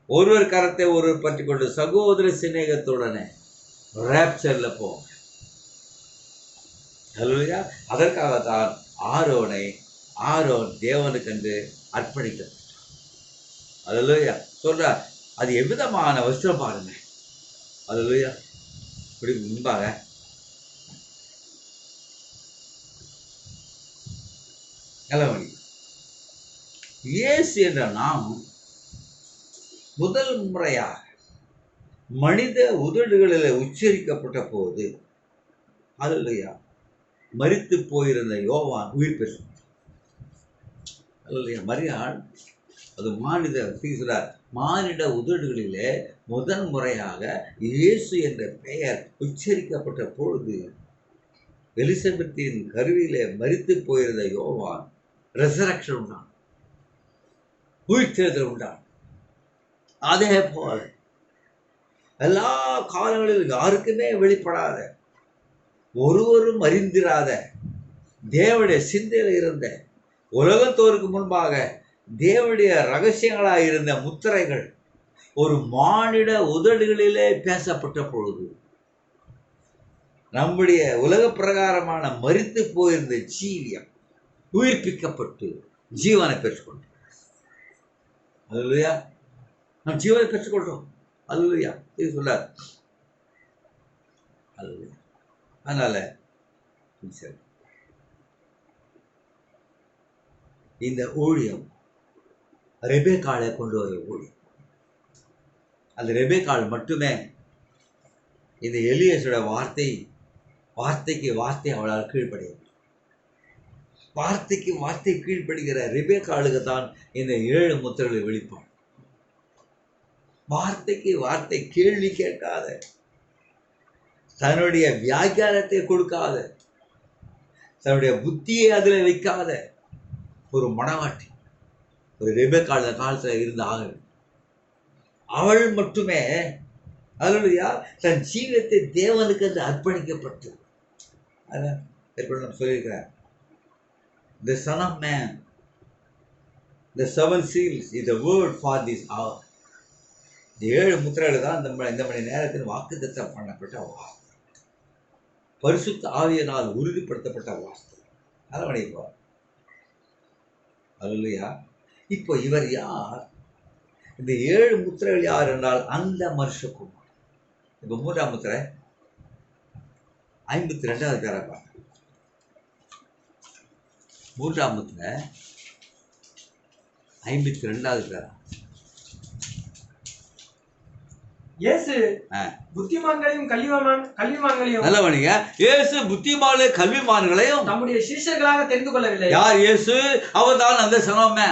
ஒருவர் கரத்தை ஒருவர் பற்றி கொண்டு சகோதர சிநேகத்துடனே ராப்சர்ல போவோம். அல்லேலூயா. அதற்காகத்தான் ஆரோன் தேவனுக்கென்று அர்ப்பணிக்கப்பட்டார். அல்லேலூயா. சொல்றார், அது எவ்விதமான வஸ்திரம் பாருங்க. அல்லேலூயா. இப்படி முன்பாக நிலவணி இயேசு என்ற நாமம் முதல் முறையாக மனித உதடுகளில் உச்சரிக்கப்பட்ட போது, அல்லேலூயா, மரித்து போயிருந்த யோவான் உயிர் பெற்றார். அல்லேலூயா. மரியாள் அது மானிட உதடுகளிலே முதன் முறையாக இயேசு என்ற பெயர் உச்சரிக்கப்பட்ட பொழுது எலிசபெத்தின் கருவிலே மரித்து போயிருந்த யோவான் ரெசரக்ஷன் உண்டான், உயிர்த்தெழுதல் உண்டான். அதே போல எல்லா காலங்களிலும் யாருக்குமே வெளிப்படாத, ஒருவரும் அறிந்திராத தேவனுடைய சிந்தையில் இருந்த, உலகத்தோருக்கு முன்பாக தேவனுடைய ரகசியங்களாக இருந்த முத்திரைகள் ஒரு மானிட உதடுகளிலே பேசப்பட்ட பொழுது நம்முடைய உலக பிரகாரமான மரித்து போயிருந்த ஜீவியம் உயிர்ப்பிக்கப்பட்டு ஜீவனை பெற்றுக்கொண்டோம். அல்லேலூயா. நாம் ஜீவனை பெற்றுக்கொள்றோம். அல்லேலூயா. இது சொல்லார். அல்லேலூயா. அதனால இந்த ஊழியம் ரெபேக்காளை கொண்டு வர ஊழியம். அந்த ரெபேக்காள் மட்டுமே இந்த எலியேசோட வார்த்தைக்கு வார்த்தை அவளால் கீழ்ப்படைய, வார்த்தைக்கு வார்த்தை கீழ்ப்படுகிற ரெபேக்காளுக்கு தான் இந்த 7 முத்திரைகளை வெளிப்பாடு. வார்த்தைக்கு வார்த்தை கேள்வி கேட்காத, தன்னுடைய வியாக்கியானத்தை கொடுக்காத, தன்னுடைய புத்தியை அதில் வைக்காத ஒரு மணவாட்டி, ஒரு ரெபேக்காள் காலத்தில் இருந்தாங்க. அவள் மட்டுமே அல்லேலூயா தன் ஜீவியத்தை தேவனுக்கு என்று அர்ப்பணிக்கப்பட்டு, அதான் நான் சொல்லியிருக்கிறேன், the son of man, the 7 seals is the word for this hour. இந்த 7 முத்திரைகள் தான் இந்த மணி நேரத்தில் வாக்குத்தத்தம் பண்ணப்பட்ட வார்த்தை, பரிசுத்த ஆவியினால் உறுதிப்படுத்தப்பட்ட வார்த்தை. அரவணைப்பா. அல்லேலூயா. இப்போ இவர் யார்? இந்த 7 முத்திரைகள் யார் என்றால் அந்த மனுஷகுமார். இப்போ 3ஆம் முத்திரை 52வது பேரை பார்க்க. 3ஆம் முத்திரை 52வது பேரா. இயேசு புத்திமான்களையும் கல்விமான்களையும் நல்லவனிங்க. இயேசு புத்திமான்களையும் கல்விமான்களையும் நம்முடைய சீஷர்களாக தெரிந்து கொள்ளவில்லை. யார் இயேசு? அவர்தான் அந்த சனமே,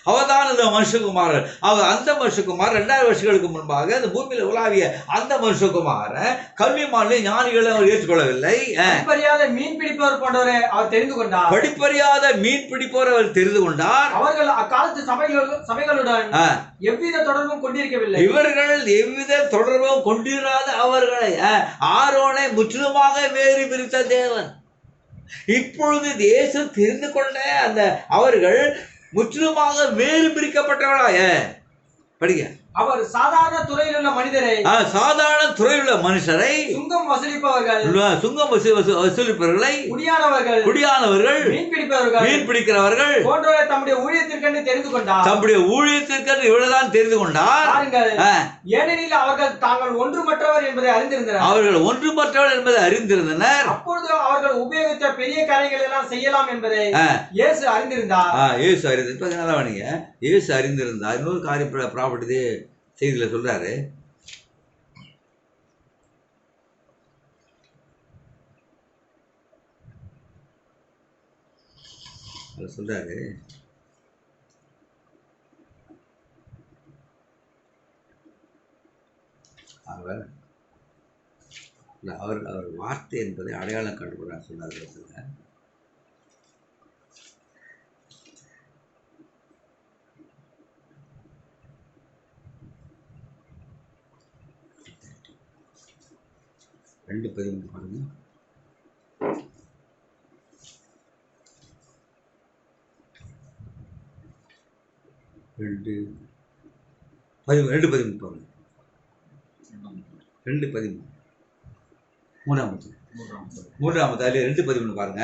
அவர்தான் அந்த மனுஷகுமாரன். அவர் அந்த மனுஷகுமார் 2000 வருஷங்களுக்கு முன்பாக அந்த பூமியில உலாவிய அந்த மனுஷகுமார கல்விமான்களையும் ஞானிகளை அவர் ஏற்றுக்கொள்ளவில்லை. படிப்பறியாத மீன் பிடிப்பவர் போன்றவரை அவர் தெரிந்து கொண்டார். படிப்பறியாத மீன் பிடிப்பவர் அவர் தெரிந்து கொண்டார். அவர்கள் அக்காலத்து சபைகளுடன் எவ்வித தொடர்பும் கொண்டிருக்கவில்லை. இவர்கள் எவ்வித தொடர்பும் கொண்டிராத அவர்களை ஆரோனை முற்றிலுமாக வேறு பிரித்த தேவன். இப்பொழுது தேசம் தெரிந்து கொண்ட அந்த அவர்கள் முற்றிலுமாக வேறு பிரிக்கப்பட்டவர்களாக படிங்க. அவர் சாதாரண துறையில் உள்ள மனிதரை, சாதாரண துறையில் உள்ள மனுஷரை, சுங்கம் வசூலிப்பவர்கள், குடியானவர்கள், மீன் பிடிக்கிறவர்கள் போன்றவரை தம்முடைய ஊழியத்திற்கென்று தெரிந்து கொண்டார். தம்முடைய ஊழியத்திற்கென்று இவ்வளவுதான் தெரிந்து கொண்டார். ஏனெனில் அவர்கள் தாங்கள் ஒன்றுமற்றவர் என்பதை அறிந்திருந்தனர். அவர்கள் ஒன்றுமற்றவர் என்பதை அறிந்திருந்தனர். அப்பொழுது அவர்கள் உபயோகித்த பெரிய காரியங்கள் எல்லாம் செய்யலாம் என்பதை இயேசு அறிந்திருந்தார். இயேசு அறிந்திருந்தார். இயேசு அறிந்திருந்தார். இன்னொரு காரியம் ப்ராப்பர்ட்டி செய்தியில் சொல்றாரு. சொல்றாரு, அவர் வார்த்தை என்பதை அடையாளம் கண்டுபிடிக்கிறார் சொன்னார். ரெண்டு 13 பாருங்க. 2:13 பாருங்க. 2:13 மூன்றாம் அதில் 2:13 பாருங்க.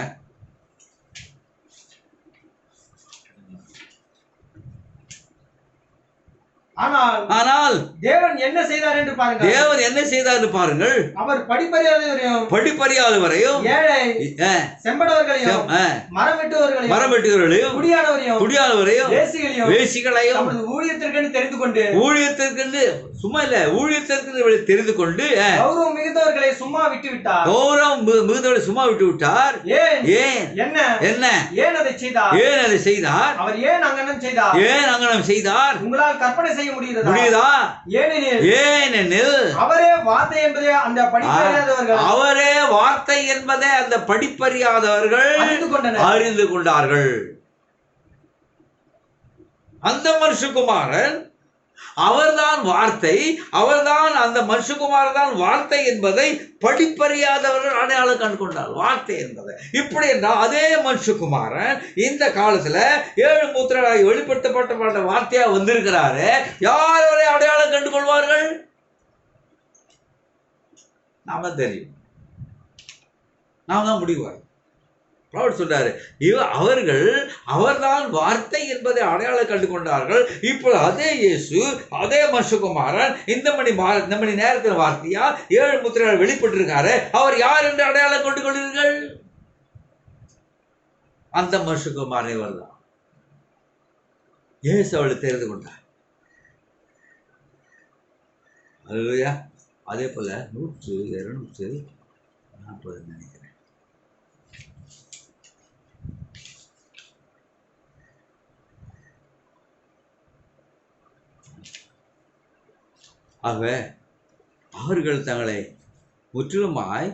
ஆனால் தேவன் என்ன செய்தார் என்று பாருங்கள். தேவன் என்ன செய்தார் என்று பாருங்கள். அவர் படிப்பறியாதவரையும் ஏழை செம்படவர்களையும் மரவெட்டுவர்களையும் குடியானவரையும் வேசிகளையும் ஊழியத்திற்கு தெரிந்து சும்மா இல்ல ஊழியத்திற்கு தெரிந்து கொண்டு கௌரவம் மிகுந்தவர்களை சும்மா விட்டு விட்டார். ஏன் ஏன் அதை செய்தார்? அவர் ஏன் அங்கனம் செய்தார்? உங்களால் கற்பனை செய்ய முடியுதா? ஏனெனில் அவரே வார்த்தை என்பதை அந்த படிப்பறியாதவர்கள் அறிந்து கொண்டார்கள். அந்த மனுஷகுமாரன் அவர்தான் வார்த்தை, அவர்தான் அந்த மனுஷகுமாரன் தான் வார்த்தை என்பதை படிப்பறியாதவர்கள் அடையாளம் கண்டு கொண்டார். வார்த்தை என்பதை இப்படி என்றால் அதே மனுஷகுமாரன் இந்த காலத்துல 7 முத்திரைகளாய் வெளிப்படுத்தப்பட்ட வார்த்தையா வந்திருக்கிறாரு. யார் அவரை அடையாளம் கண்டு கொள்வார்கள்? நாம தெரியும், நாம தான் முடிவார். அவர் சொல்றாரு, அவர்தான் வார்த்தை என்பதை அடையாளம் கண்டு கொண்டார்கள். இப்போ அதே இயேசு, அதே மனுஷகுமாரன் இந்த மணி நேரத்தில் வார்த்தையா 7 முத்திரைகள் வெளிப்பட்டிருக்காரு. அவர் யார் என்று அடையாளம் கொண்டு கொள்வீர்கள்? அந்த மனுஷகுமாரன் இவர் தான். இயேசு அவளை தெரிந்து கொண்டார். அல்லேலூயா. அதே போல 100, 240 நினைக்கிறேன். ஆக அவர்கள் தங்களை முற்றிலுமாய்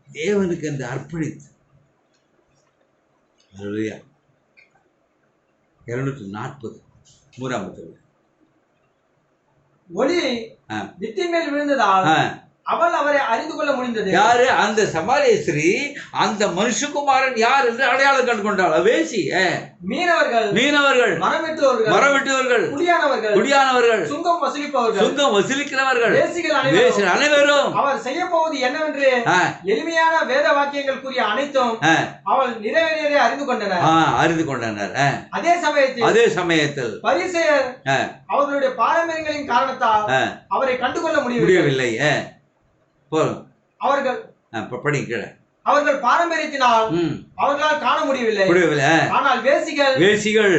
தேவனுக்கு என்று அர்ப்பணித்து 240 3 ஒளி வித்தின் மேல் விழுந்ததால் அவள் அவரை அறிந்து கொள்ள முடிந்தது. யாரு? அந்த சமாரிய ஸ்திரீ அந்த மனுஷகுமாரன் யார் என்று அடையாளம் கண்டு கொண்டாள். வேசி, மீனவர்கள், மரவெட்டுவர்கள், குடியானவர்கள், சுங்கம் வசூலிக்கிறவர்கள், வேசிகள் அனைவரும் அவர் செய்ய போவது என்னவென்று எளிமையான வேத வாக்கியங்கள் கூறிய அனைத்தும் அவள் நிறைவேறியதை அறிந்து கொண்டனர். அதே சமயத்தில் பரிசேயர் அவர்களுடைய பாரம்பரியங்களின் காரணத்தால் அவரை கண்டுகொள்ள முடியவில்லை. அவர்கள் பாரம்பரியத்தினால் அவர்களால் காண முடியவில்லை. ஆனால் வேசிகள்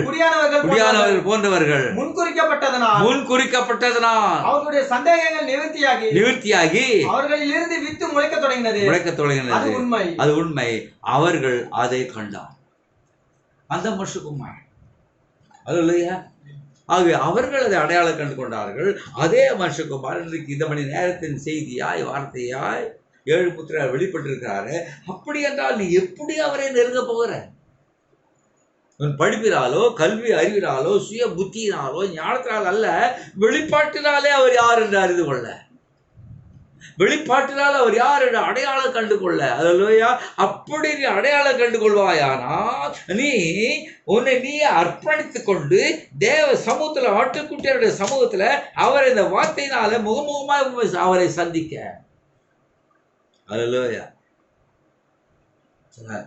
குடியானவர்கள் போன்றவர்கள் முன்குறிக்கப்பட்டதனால் அவர்களுடைய சந்தேகங்கள் நிவர்த்தியாகி அவர்களில் இருந்து வித்து முளைக்க தொடங்கினது. அது உண்மை. அவர்கள் அதை கண்டார். அந்த மனுஷகுமாரன், அல்லேலூயா. ஆகவே அவர்கள் அதை அடையாளம் கண்டு கொண்டார்கள். அதே மனுஷகுமாரன் இன்றைக்கு இந்த மணி நேரத்தின் செய்தியாய் வார்த்தையாய் 7 முத்திரையால் வெளிப்பட்டிருக்கிறாரு. அப்படி என்றால் நீ எப்படி அவரை நெருங்க போகிற? உன் படிப்பினாலோ, கல்வி அறிவினாலோ, சுய புத்தியினாலோ, ஞானத்தினால் அல்ல, வெளிப்பாட்டினாலே அவர் யார் என்று அறிந்து கொள்ள, வெளிப்பாட்டினால் அவர் யார் என்று அடையாளம் கண்டு கொள்ள. அல்லேலூயா. அப்படி நீ அடையாளம் கண்டு கொள்வாயானால் உன்னை நீயே அர்ப்பணித்துக் கொண்டு தேவ சமூகத்தில், ஆட்டுக்குட்டியருடைய சமூகத்தில் அவர் இந்த வார்த்தையினால முகமுகமாக அவரை சந்திக்க. அல்லேலூயா.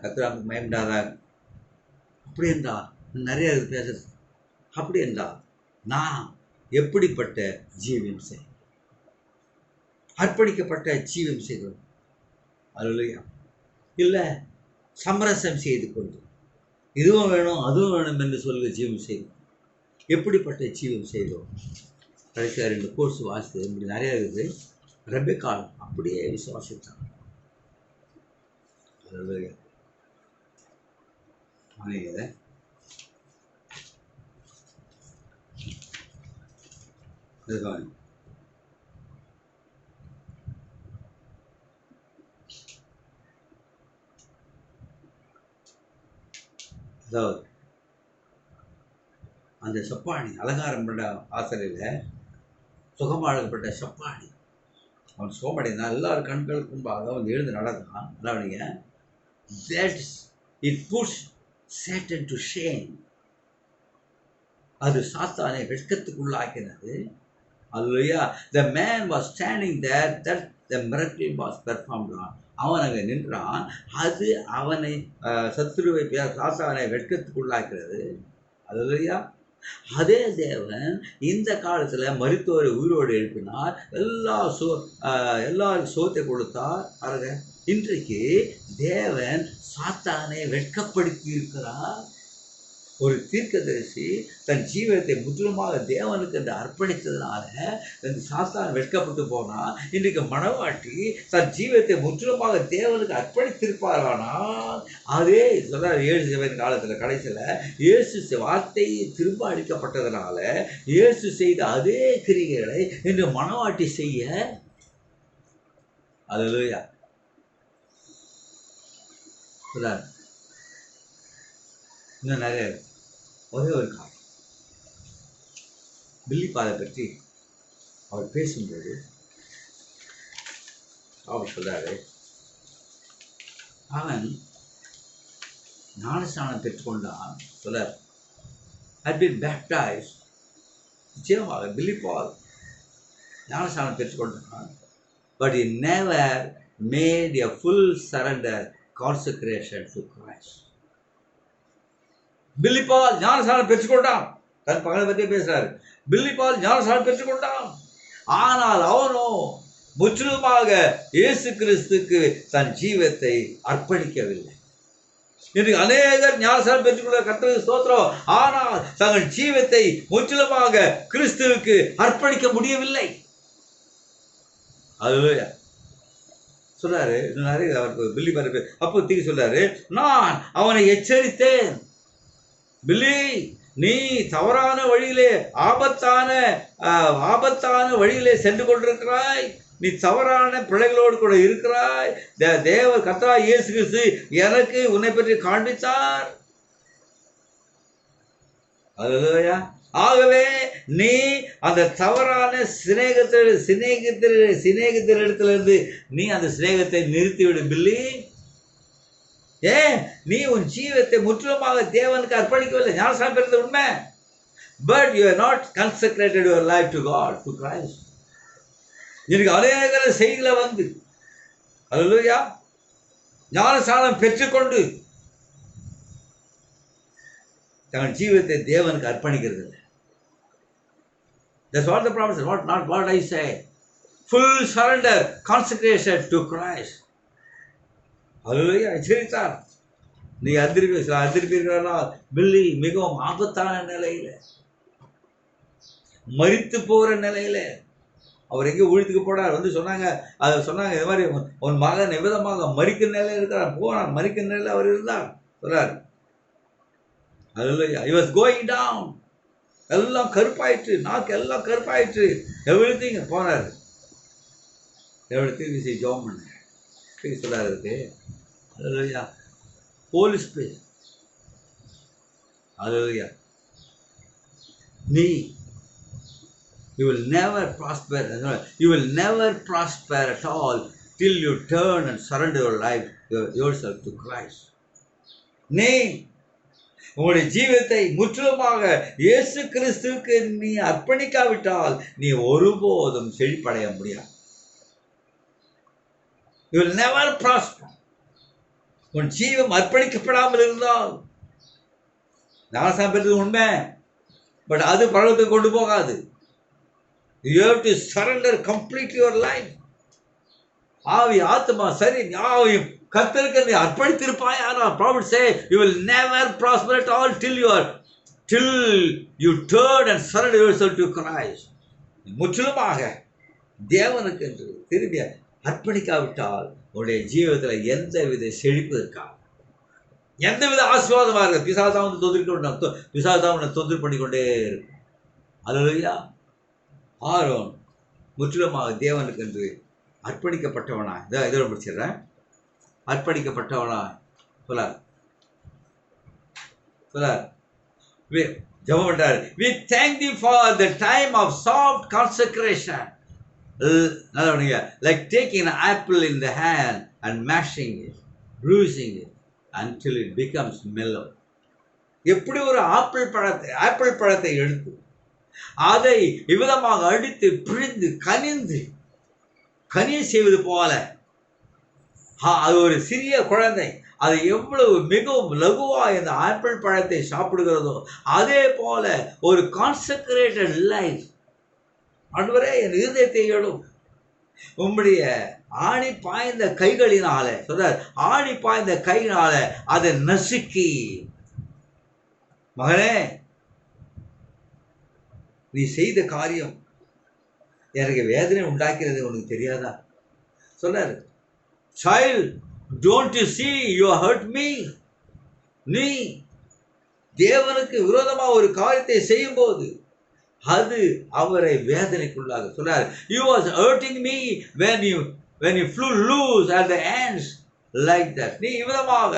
கர்த்தருக்கு மகிமையாக. அப்படி என்றால் நிறைய பேசுறது. அப்படி என்றால் நாம் எப்படிப்பட்ட ஜீவியம் செய், அர்ப்பணிக்கப்பட்ட ஜீவியம் செய்தோம். அல்லேலூயா. இல்லை சமரசம் செய்து கொண்டு இதுவும் வேணும் அதுவும் வேணும் என்று சொல்ல ஜீவம் செய்தோம். எப்படிப்பட்ட ஜீவம் செய்தோம்? கடைசியாக 2 கோர்ஸ் வாசித்தது இப்படி நிறைய இருக்குது. ரெபெக்காள் அப்படியே விசுவாசித்தாங்க. அல்லேலூயா. அதாவது அந்த செப்பாணி அலங்காரம் பண்ண ஆசிரியர் சுகமாழப்பட்ட செப்பாணி அவன் சோமடைந்தான். எல்லாரும் கண்களுக்கு முன்பாக அவன் எழுந்து நடந்தான். அதாவதுங்க that it puts Satan to shame. அது சாத்தானை வெட்கத்துக்குள்ளாக்கினது. அல்லேலூயா. The man was standing there that the miracle was performed on. அவன் அங்கே நின்றான். அது அவனை சத்துருவை சாத்தானை வெட்கத்துக்குள்ளாக்கிறது. அல்லேலூயா. அதே தேவன் இந்த காலத்தில் மரித்தோரை உயிரோடு எழுப்பினார். எல்லாரும் சோத்தை கொடுத்தார். பாருங்க, இன்றைக்கு தேவன் சாத்தானை வெட்கப்படுத்தி இருக்கிறார். ஒரு தீர்க்கதரிசி தன் ஜீவத்தை முற்றிலுமாக தேவனுக்கு என்று அர்ப்பணித்ததுனால இந்த சாத்தான் வெட்கப்பட்டு போனால், இன்றைக்கு மணவாட்டி தன் ஜீவத்தை முற்றிலுமாக தேவனுக்கு அர்ப்பணித்திருப்பாரானால் அதே சொல்றார். 7 காலத்தில் கடைசியில் இயேசு வார்த்தை திரும்ப அளிக்கப்பட்டதுனால இயேசு செய்த அதே கிரிகைகளை இன்று மணவாட்டி செய்ய. அல்லேலூயா. சொல்றார். இன்னும் நிறைய ஒரே ஒரு காலம் பில்லி பாலை பற்றி அவர் பேசும்போது அவர் சொல்றாரு, அவன் ஞானஸ்நானம் பெற்றுக்கொண்டான். சொல்றார், had been baptized. நிச்சயமாக பில்லி பால் ஞானஸ்நானம் பெற்றுக்கொண்டான். but he never made a full surrender consecration to Christ. பில்லி பால் ஞானஸ்நானம் பெற்றுக்கொண்டான். தன் பகலை பற்றி பேசுறாரு. பில்லி பால் ஞானஸ்நானம் பெற்றுக்கொண்டான். ஆனால் அவனோ முற்றிலுமாக இயேசு கிறிஸ்துக்கு தன் ஜீவத்தை அர்ப்பணிக்கவில்லை. இன்றைக்கு அநேகர் ஞானஸ்நானம் பெற்றுக்கொள்ள கர்த்தருக்கு ஸ்தோத்திரம். ஆனால் தங்கள் ஜீவத்தை முற்றிலுமாக கிறிஸ்துவுக்கு அர்ப்பணிக்க முடியவில்லை. அல்லேலூயா. சொல்றாரு. நிறைய அவருக்கு பில்லி பாரு அப்போ தீர்க்க சொல்றாரு, நான் அவனை எச்சரித்தேன். பில்லி, நீ தவறான வழியிலே ஆபத்தான வழியிலே சென்று கொண்டிருக்கிறாய். நீ தவறான பிள்ளைகளோடு கூட இருக்கிறாய். தேவ கர்த்தராகிய இயேசு கிறிஸ்து எனக்கு உன்னை பற்றி காண்பித்தார். அல்லேலூயா. ஆகவே நீ அந்த தவறான சிநேகிதரிடத்திலிருந்து நீ அந்த சிநேகத்தை நிறுத்திவிடு பில்லி. ஏன் நீ உன் ஜீவத்தை முற்றிலுமாக தேவனுக்கு அர்ப்பணிக்கவில்லை. ஞானஸ்நானம் பெற்றது உண்மை. But you are not consecrated your life to God, to Christ. எனக்கு அநேக செய்திகளை வந்து அல்லேலூயா ஞானஸ்நானம் பெற்றுக்கொண்டு தங்கள் ஜீவத்தை தேவனுக்கு அர்ப்பணிக்கிறது இல்லை. That's what the prophet said, not what I say. Full surrender, consecration to Christ. அல்லேலூயா. எச்சரித்தார். நீ அதிருப்பீர்களா பில்லி மிகவும் ஆபத்தான நிலையில, மரித்து போகிற நிலையில அவர் எங்கே ஊழியத்துக்கு போனார். வந்து சொன்னாங்க, அதை சொன்னாங்க, இது மாதிரி உன் மகன் விதமாக மரிக்கிற நிலையில் இருக்கிறார். போனார், மரிக்கிற நிலையில் அவர் இருந்தார். சொல்றார். அல்லேலூயா. He was going down. எல்லாம் கருப்பாயிற்று, நாக்கு எல்லாம் கருப்பாயிற்று, எவ்ரிதிங். போனார். எவ்வளோ ஜோம் பண்ண சொல்றாரு இருக்கு. அல்லேலூயா. ஹோலி ஸ்பிரிட். அல்லேலூயா. நீ you will never prosper at all till you turn and surrender your life yourself to Christ. நீ உங்களுடைய ஜீவத்தை முற்றிலுமாக இயேசு கிறிஸ்துவுக்கு நீ அர்ப்பணிக்காவிட்டால் நீ ஒருபோதும் செழிப்படைய முடியாது. You will never prosper. உன் ஜீவம் அர்ப்பணிக்கப்படாமல் இருந்தால், ஞானஸ்நானம் பெற்றது உண்மை, பட் அது பரலோகத்துக்கு கொண்டு போகாது. You have to surrender completely your life. ஆவி, ஆத்மா, சரி யாவையும் கர்த்தருக்கு நீ அர்ப்பணித்திருப்பாயானால், prophet say you will never prosper at all till you turn and surrender yourself to Christ. முற்றிலுமாக தேவனுக்கு என்று திரும்பி அர்ப்பணிக்காவிட்டால் உன்னுடைய ஜீவிதத்தில் எந்தவித செழிப்பு இருக்காது, எந்தவித ஆசீர்வாதமாக இருக்க. பிசாசாக வந்து தொந்தரவு பண்ணிக்கொண்டே இருக்கும். அல்லேலூயா. ஆரோன் முற்றிலுமாக தேவனுக்கு என்று அர்ப்பணிக்கப்பட்டவனா, இதோட முடிச்சிடுறேன். அர்ப்பணிக்கப்பட்டவனா சொல்லார் ஜெபம் பண்றாரு. We thank thee for the time of soft consecration. Like taking an apple in the hand and mashing it, bruising it until it becomes mellow. எப்படி ஒரு ஆப்பிள் பழத்தை எடுத்து அதை இவ்விதமாக அடித்து பிழிந்து கனிய செய்வது போல அது ஒரு சிறிய குழந்தை அது எவ்வளவு மிகவும் லகுவா இந்த ஆப்பிள் பழத்தை சாப்பிடுகிறதோ அதே போல ஒரு கான்செக்ரேட்டட் லைஃப். ஆண்டவரே, என் இருதயத்தை எடும் உம்முடைய ஆணி பாய்ந்த கைகளினால சொல்றார், ஆணி பாய்ந்த கையினால அதை நசுக்கி, மகனே நீ செய்த காரியம் எனக்கு வேதனை உண்டாக்கிறது உனக்கு தெரியாதா? சொல்றாரு, child, don't you see you hurt me? நீ தேவனுக்கு விரோதமா ஒரு காரியத்தை செய்யும் போது அது அவரை வேதனைக்குள்ளாக சொல்றாரு. You was hurting me when you flew loose at the ends like that. நீ விதமாக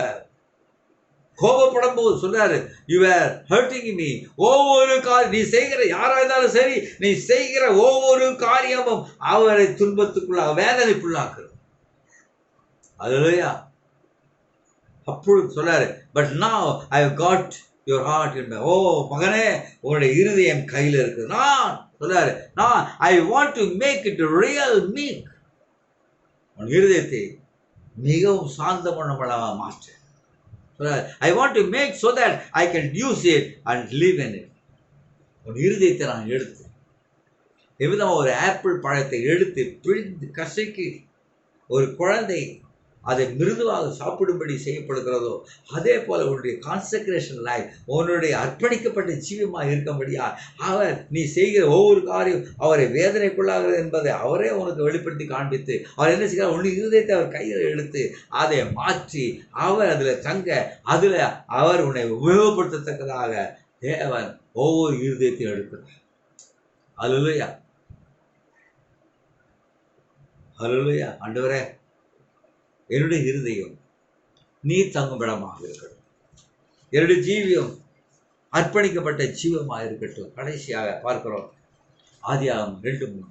கோபப்படும் போது சொல்றாரு, you were hurting me. ஒவ்வொரு காரியம் நீ செய்கிற யாரா இருந்தாலும் சரி, நீ செய்கிற ஒவ்வொரு காரியமும் அவரை துன்பத்துக்குள்ளாக வேதனைக்குள்ளாக்குறது. அல்லேலூயா. அப்பொழுது சொல்றாரு, but now I have got your heart in my. ஓ மகனே, உன்னுடைய இருதயம் கையில் இருக்குது. நான் சொல்றாரு, நான் I want to make it real meek. உன் இருதயத்தை மிகவும் சாந்தமனமாக மாற்ற சொல்றாரு. I want to make so that I can use it and live in it. உன் இருதயத்தை நான் எடுத்து எவ்விதமாக ஒரு ஆப்பிள் பழத்தை எடுத்து பிழிந்து கசக்கி ஒரு குழந்தை அதை மிருதுவாக சாப்பிடும்படி செய்யப்படுகிறதோ அதே போல உன்னுடைய கான்செக்ரேஷன் லைஃப், உன்னுடைய அர்ப்பணிக்கப்பட்ட ஜீவமாக இருக்கும்படியா அவர் நீ செய்கிற ஒவ்வொரு காரியம் அவரை வேதனைக்குள்ளாகிறது என்பதை அவரே உனக்கு வெளிப்படுத்தி காண்பித்து அவர் என்ன செய்கிறார், உன்னுடைய இருதயத்தை அவர் கையில் எடுத்து அதை மாற்றி அவர் அதில் தங்க அதில் அவர் உன்னை உபயோகப்படுத்தத்தக்கதாக தேவன் ஒவ்வொரு இருதயத்தையும் எடுக்கிறார். அல்லேலூயா, அல்லேலூயா. ஆண்டவரே, என்னுடைய இருதயம் நீ தங்கும் இடமாக இருக்கட்டும், என்னுடைய ஜீவியம் அர்ப்பணிக்கப்பட்ட ஜீவமாக இருக்கட்டும். கடைசியாக பார்க்கிறோம் ஆதியாகமம் 2:3.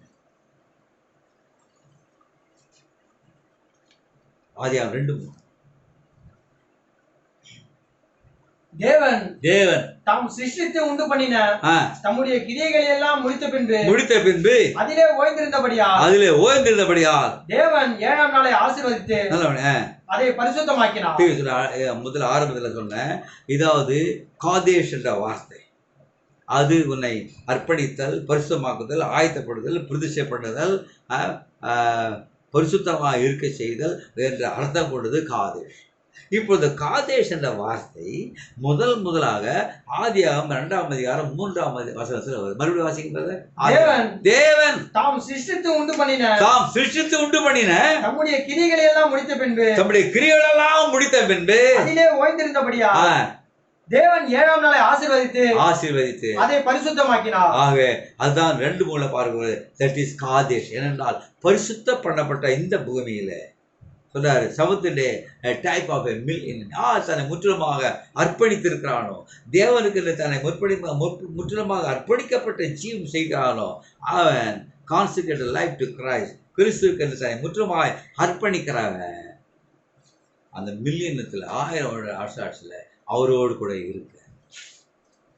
ஆதியாகமம் 2:3. தேவன் தாம் சிருஷ்டித்து உண்டு பண்ணின தம்முடைய கிரியைகளை எல்லாம் முடித்த பின்பு அதிலே ஓய்ந்திருந்தபடியால் தேவன் 7ஆம் நாளை ஆசீர்வதித்து அதை பரிசுத்தமாக்கினார். முதல் ஆரம்பத்தில் சொன்ன இதாவது காதேஷ் என்ற வார்த்தை, அது உன்னை அர்ப்பணித்தல், பரிசுத்தமாக்குதல், ஆயத்தப்படுதல், பிரதிஷ்டைப்படுதல், பரிசுத்தமாக இருக்க செய்தல் என்ற அர்த்தம் கொண்டது காதேஷ். இப்பொழுது காதேஷ் என்ற வார்த்தை முதலாக ஆதியாகமம் 2ஆம் அதிகாரம் 3ஆம் வசனத்தில் வருது. மறுபடியும் வாசிக்கிறது. தேவன் தாம் சிருஷ்டித்து உண்டு பண்ணின தம்முடைய கிரியைகளை எல்லாம் முடித்த பின்பு அதிலே ஓய்ந்திருந்தபடியா தேவன் 7ஆம் நாளை ஆசீர்வதித்து அதை பரிசுத்தமாக்கினார். ஆகவே அதுதான் 2 மூல பார்க்கிறது. That is Kadesh. ஏனென்றால் பரிசுத்த பண்ணப்பட்ட இந்த பூமியில சொல்றாரு, சமுத்திரே டைப் ஆஃப் மில்லியன் தன்னை முற்றிலுமாக அர்ப்பணித்திருக்கிறானோ, தேவனுக்கு தன்னை முற்றிலுமாக அர்ப்பணிக்கப்பட்ட ஜீவம் செய்கிறானோ அவன் கான்செக்ரேட்டட் லைஃப் டு கிரைஸ்ட், கிறிஸ்துவுக்கு தன்னை முற்றிலுமாக அர்ப்பணிக்கிறவன் அந்த மில்லியனத்தில் 1000 வருட அரசாட்சியில் அவரோடு கூட இருக்க,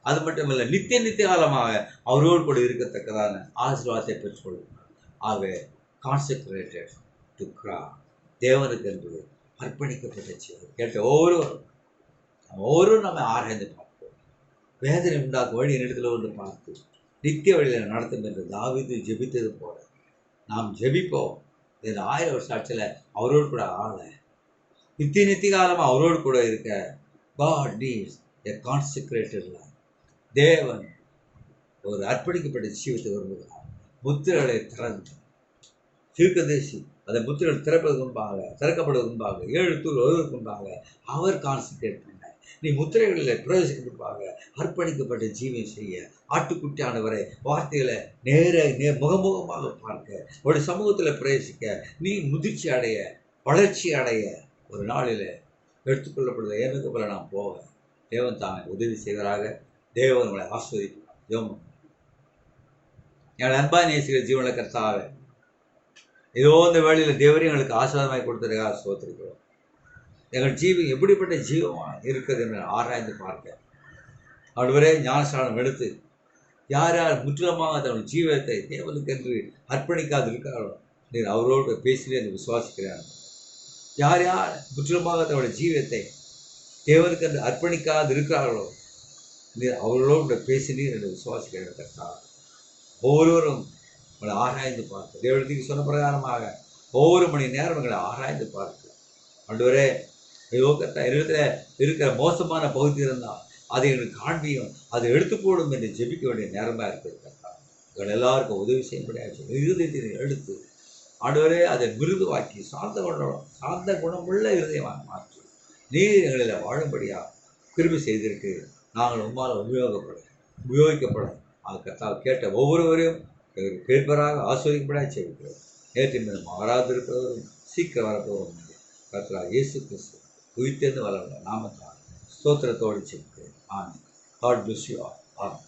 அது மட்டும் இல்லை நித்திய காலமாக அவரோடு கூட இருக்கத்தக்கதான ஆசீர்வாதத்தை பெற்றுக்கொள்கிறான். ஆகவே கான்செக்ரேட்டட் டு கிரைஸ்ட், தேவனுக்கு என்று அர்ப்பணிக்கப்பட்ட ஜீவன் கேட்ட ஒவ்வொருவரும் நம்ம ஆராய்ந்து பார்ப்போம். வேதனை உண்டாக்கும் வழி இடத்துல ஒன்று பார்த்து நித்திய வழியில் நடத்தும் என்று தாவீது ஜெபித்தது போல நாம் ஜெபிப்போம். இந்த 1000 வருஷ ஆட்சியில் அவரோடு கூட ஆள நித்திய காலமாக அவரோடு கூட இருக்க. God needs a consecrated life. தேவன் ஒரு அர்ப்பணிக்கப்பட்ட ஜீவத்தை விரும்புகிறார். முத்திரைகளை திறந்து தீர்க்கதரிசி அதை முத்திரைகள் திறக்கப்படுவதற்கு முன்பாக 7 தூள் வருவதற்கு முன்பாக அவர் கான்சென்ட்ரேட் பண்ண, நீ முத்திரைகளில் பிரவேசிக்க முன்பாக அர்ப்பணிக்கப்பட்ட ஜீவன் செய்ய, ஆட்டுக்குட்டியானவரை வார்த்தைகளை முகமுகமாக பார்க்க, ஒரு சமூகத்தில் பிரவேசிக்க, நீ முதிர்ச்சி அடைய, வளர்ச்சி அடைய ஒரு நாளில் எடுத்துக்கொள்ளப்படுவதை ஏனது போல நாம் போக தேவன் தாமே உதவி செய்வதாக. தேவன் உங்களை ஆஸ்வதிப்பார். தேவன் எங்கள் அன்பா நேசிக்கிற ஜீவன கர்த்தாவே, ஏதோ இந்த வேளையில் தேவரையும் எங்களுக்கு ஆசீர்வாதமாய் கொடுத்ததுக்காக ஸ்தோத்திரிக்கிறோம். எங்கள் ஜீவம் எப்படிப்பட்ட ஜீவமாக இருக்குது என்று ஆராய்ந்து பார்க்க ஆண்டவரே ஞானஸ்நானம் எடுத்து யார் யார் முற்றிலுமாக தன்னுடைய ஜீவத்தை தேவனுக்கென்று அர்ப்பணிக்காது இருக்கிறார்களோ நீர் அவரோடு பேசினே என்று விசுவாசிக்கிறார். யார் யார் முற்றிலுமாக தன்னுடைய ஜீவத்தை தேவனுக்கென்று அர்ப்பணிக்காது இருக்கிறார்களோ நீர் அவர்களோடு பேசினீர் என்று விசுவாசிக்கிறார். கர்த்தாவே ஒவ்வொருவரும் உங்களை ஆராய்ந்து பார்த்து தேவனுக்கு சொன்ன பிரகாரமாக ஒவ்வொரு மணி நேரம் எங்களை ஆராய்ந்து பார்த்து ஆண்டவரே என்னிடத்துல இருக்கிற மோசமான பகுதி இருந்தால் அதை எங்களுக்கு காண்பியும் அதை எடுத்து போடும் என்று ஜெபிக்க வேண்டிய நேரமாக இருக்கிறது. எங்கள் எல்லாருக்கும் உதவி செய்யும்படியாக இருதயத்தை எடுத்து ஆண்டவரே அதை மிருதுவாக்கி சார்ந்த குணமுள்ள இருதயமாக மாற்றி நீர் எங்களில் வாழும்படியாக கிருபை செய்திருக்கு. நாங்கள் உம்மால் உபயோகிக்கப்படும் அது கர்த்தாவை கேட்ட ஒவ்வொருவரையும் கேட்பராக ஆஸ்வதிக்கும்படியாக செய்கிறோம். நேற்று மீது மாறாதிருப்பவரும் சீக்கிரம் வரப்போவரும் கர்த்தராகிய இயேசு கிறிஸ்து உயிர்த்தெழுந்து வளர்ந்த நாமத்தால் ஸ்தோத்திரத்தோடு செய்கிறேன். ஆமென். God bless you all. Amen.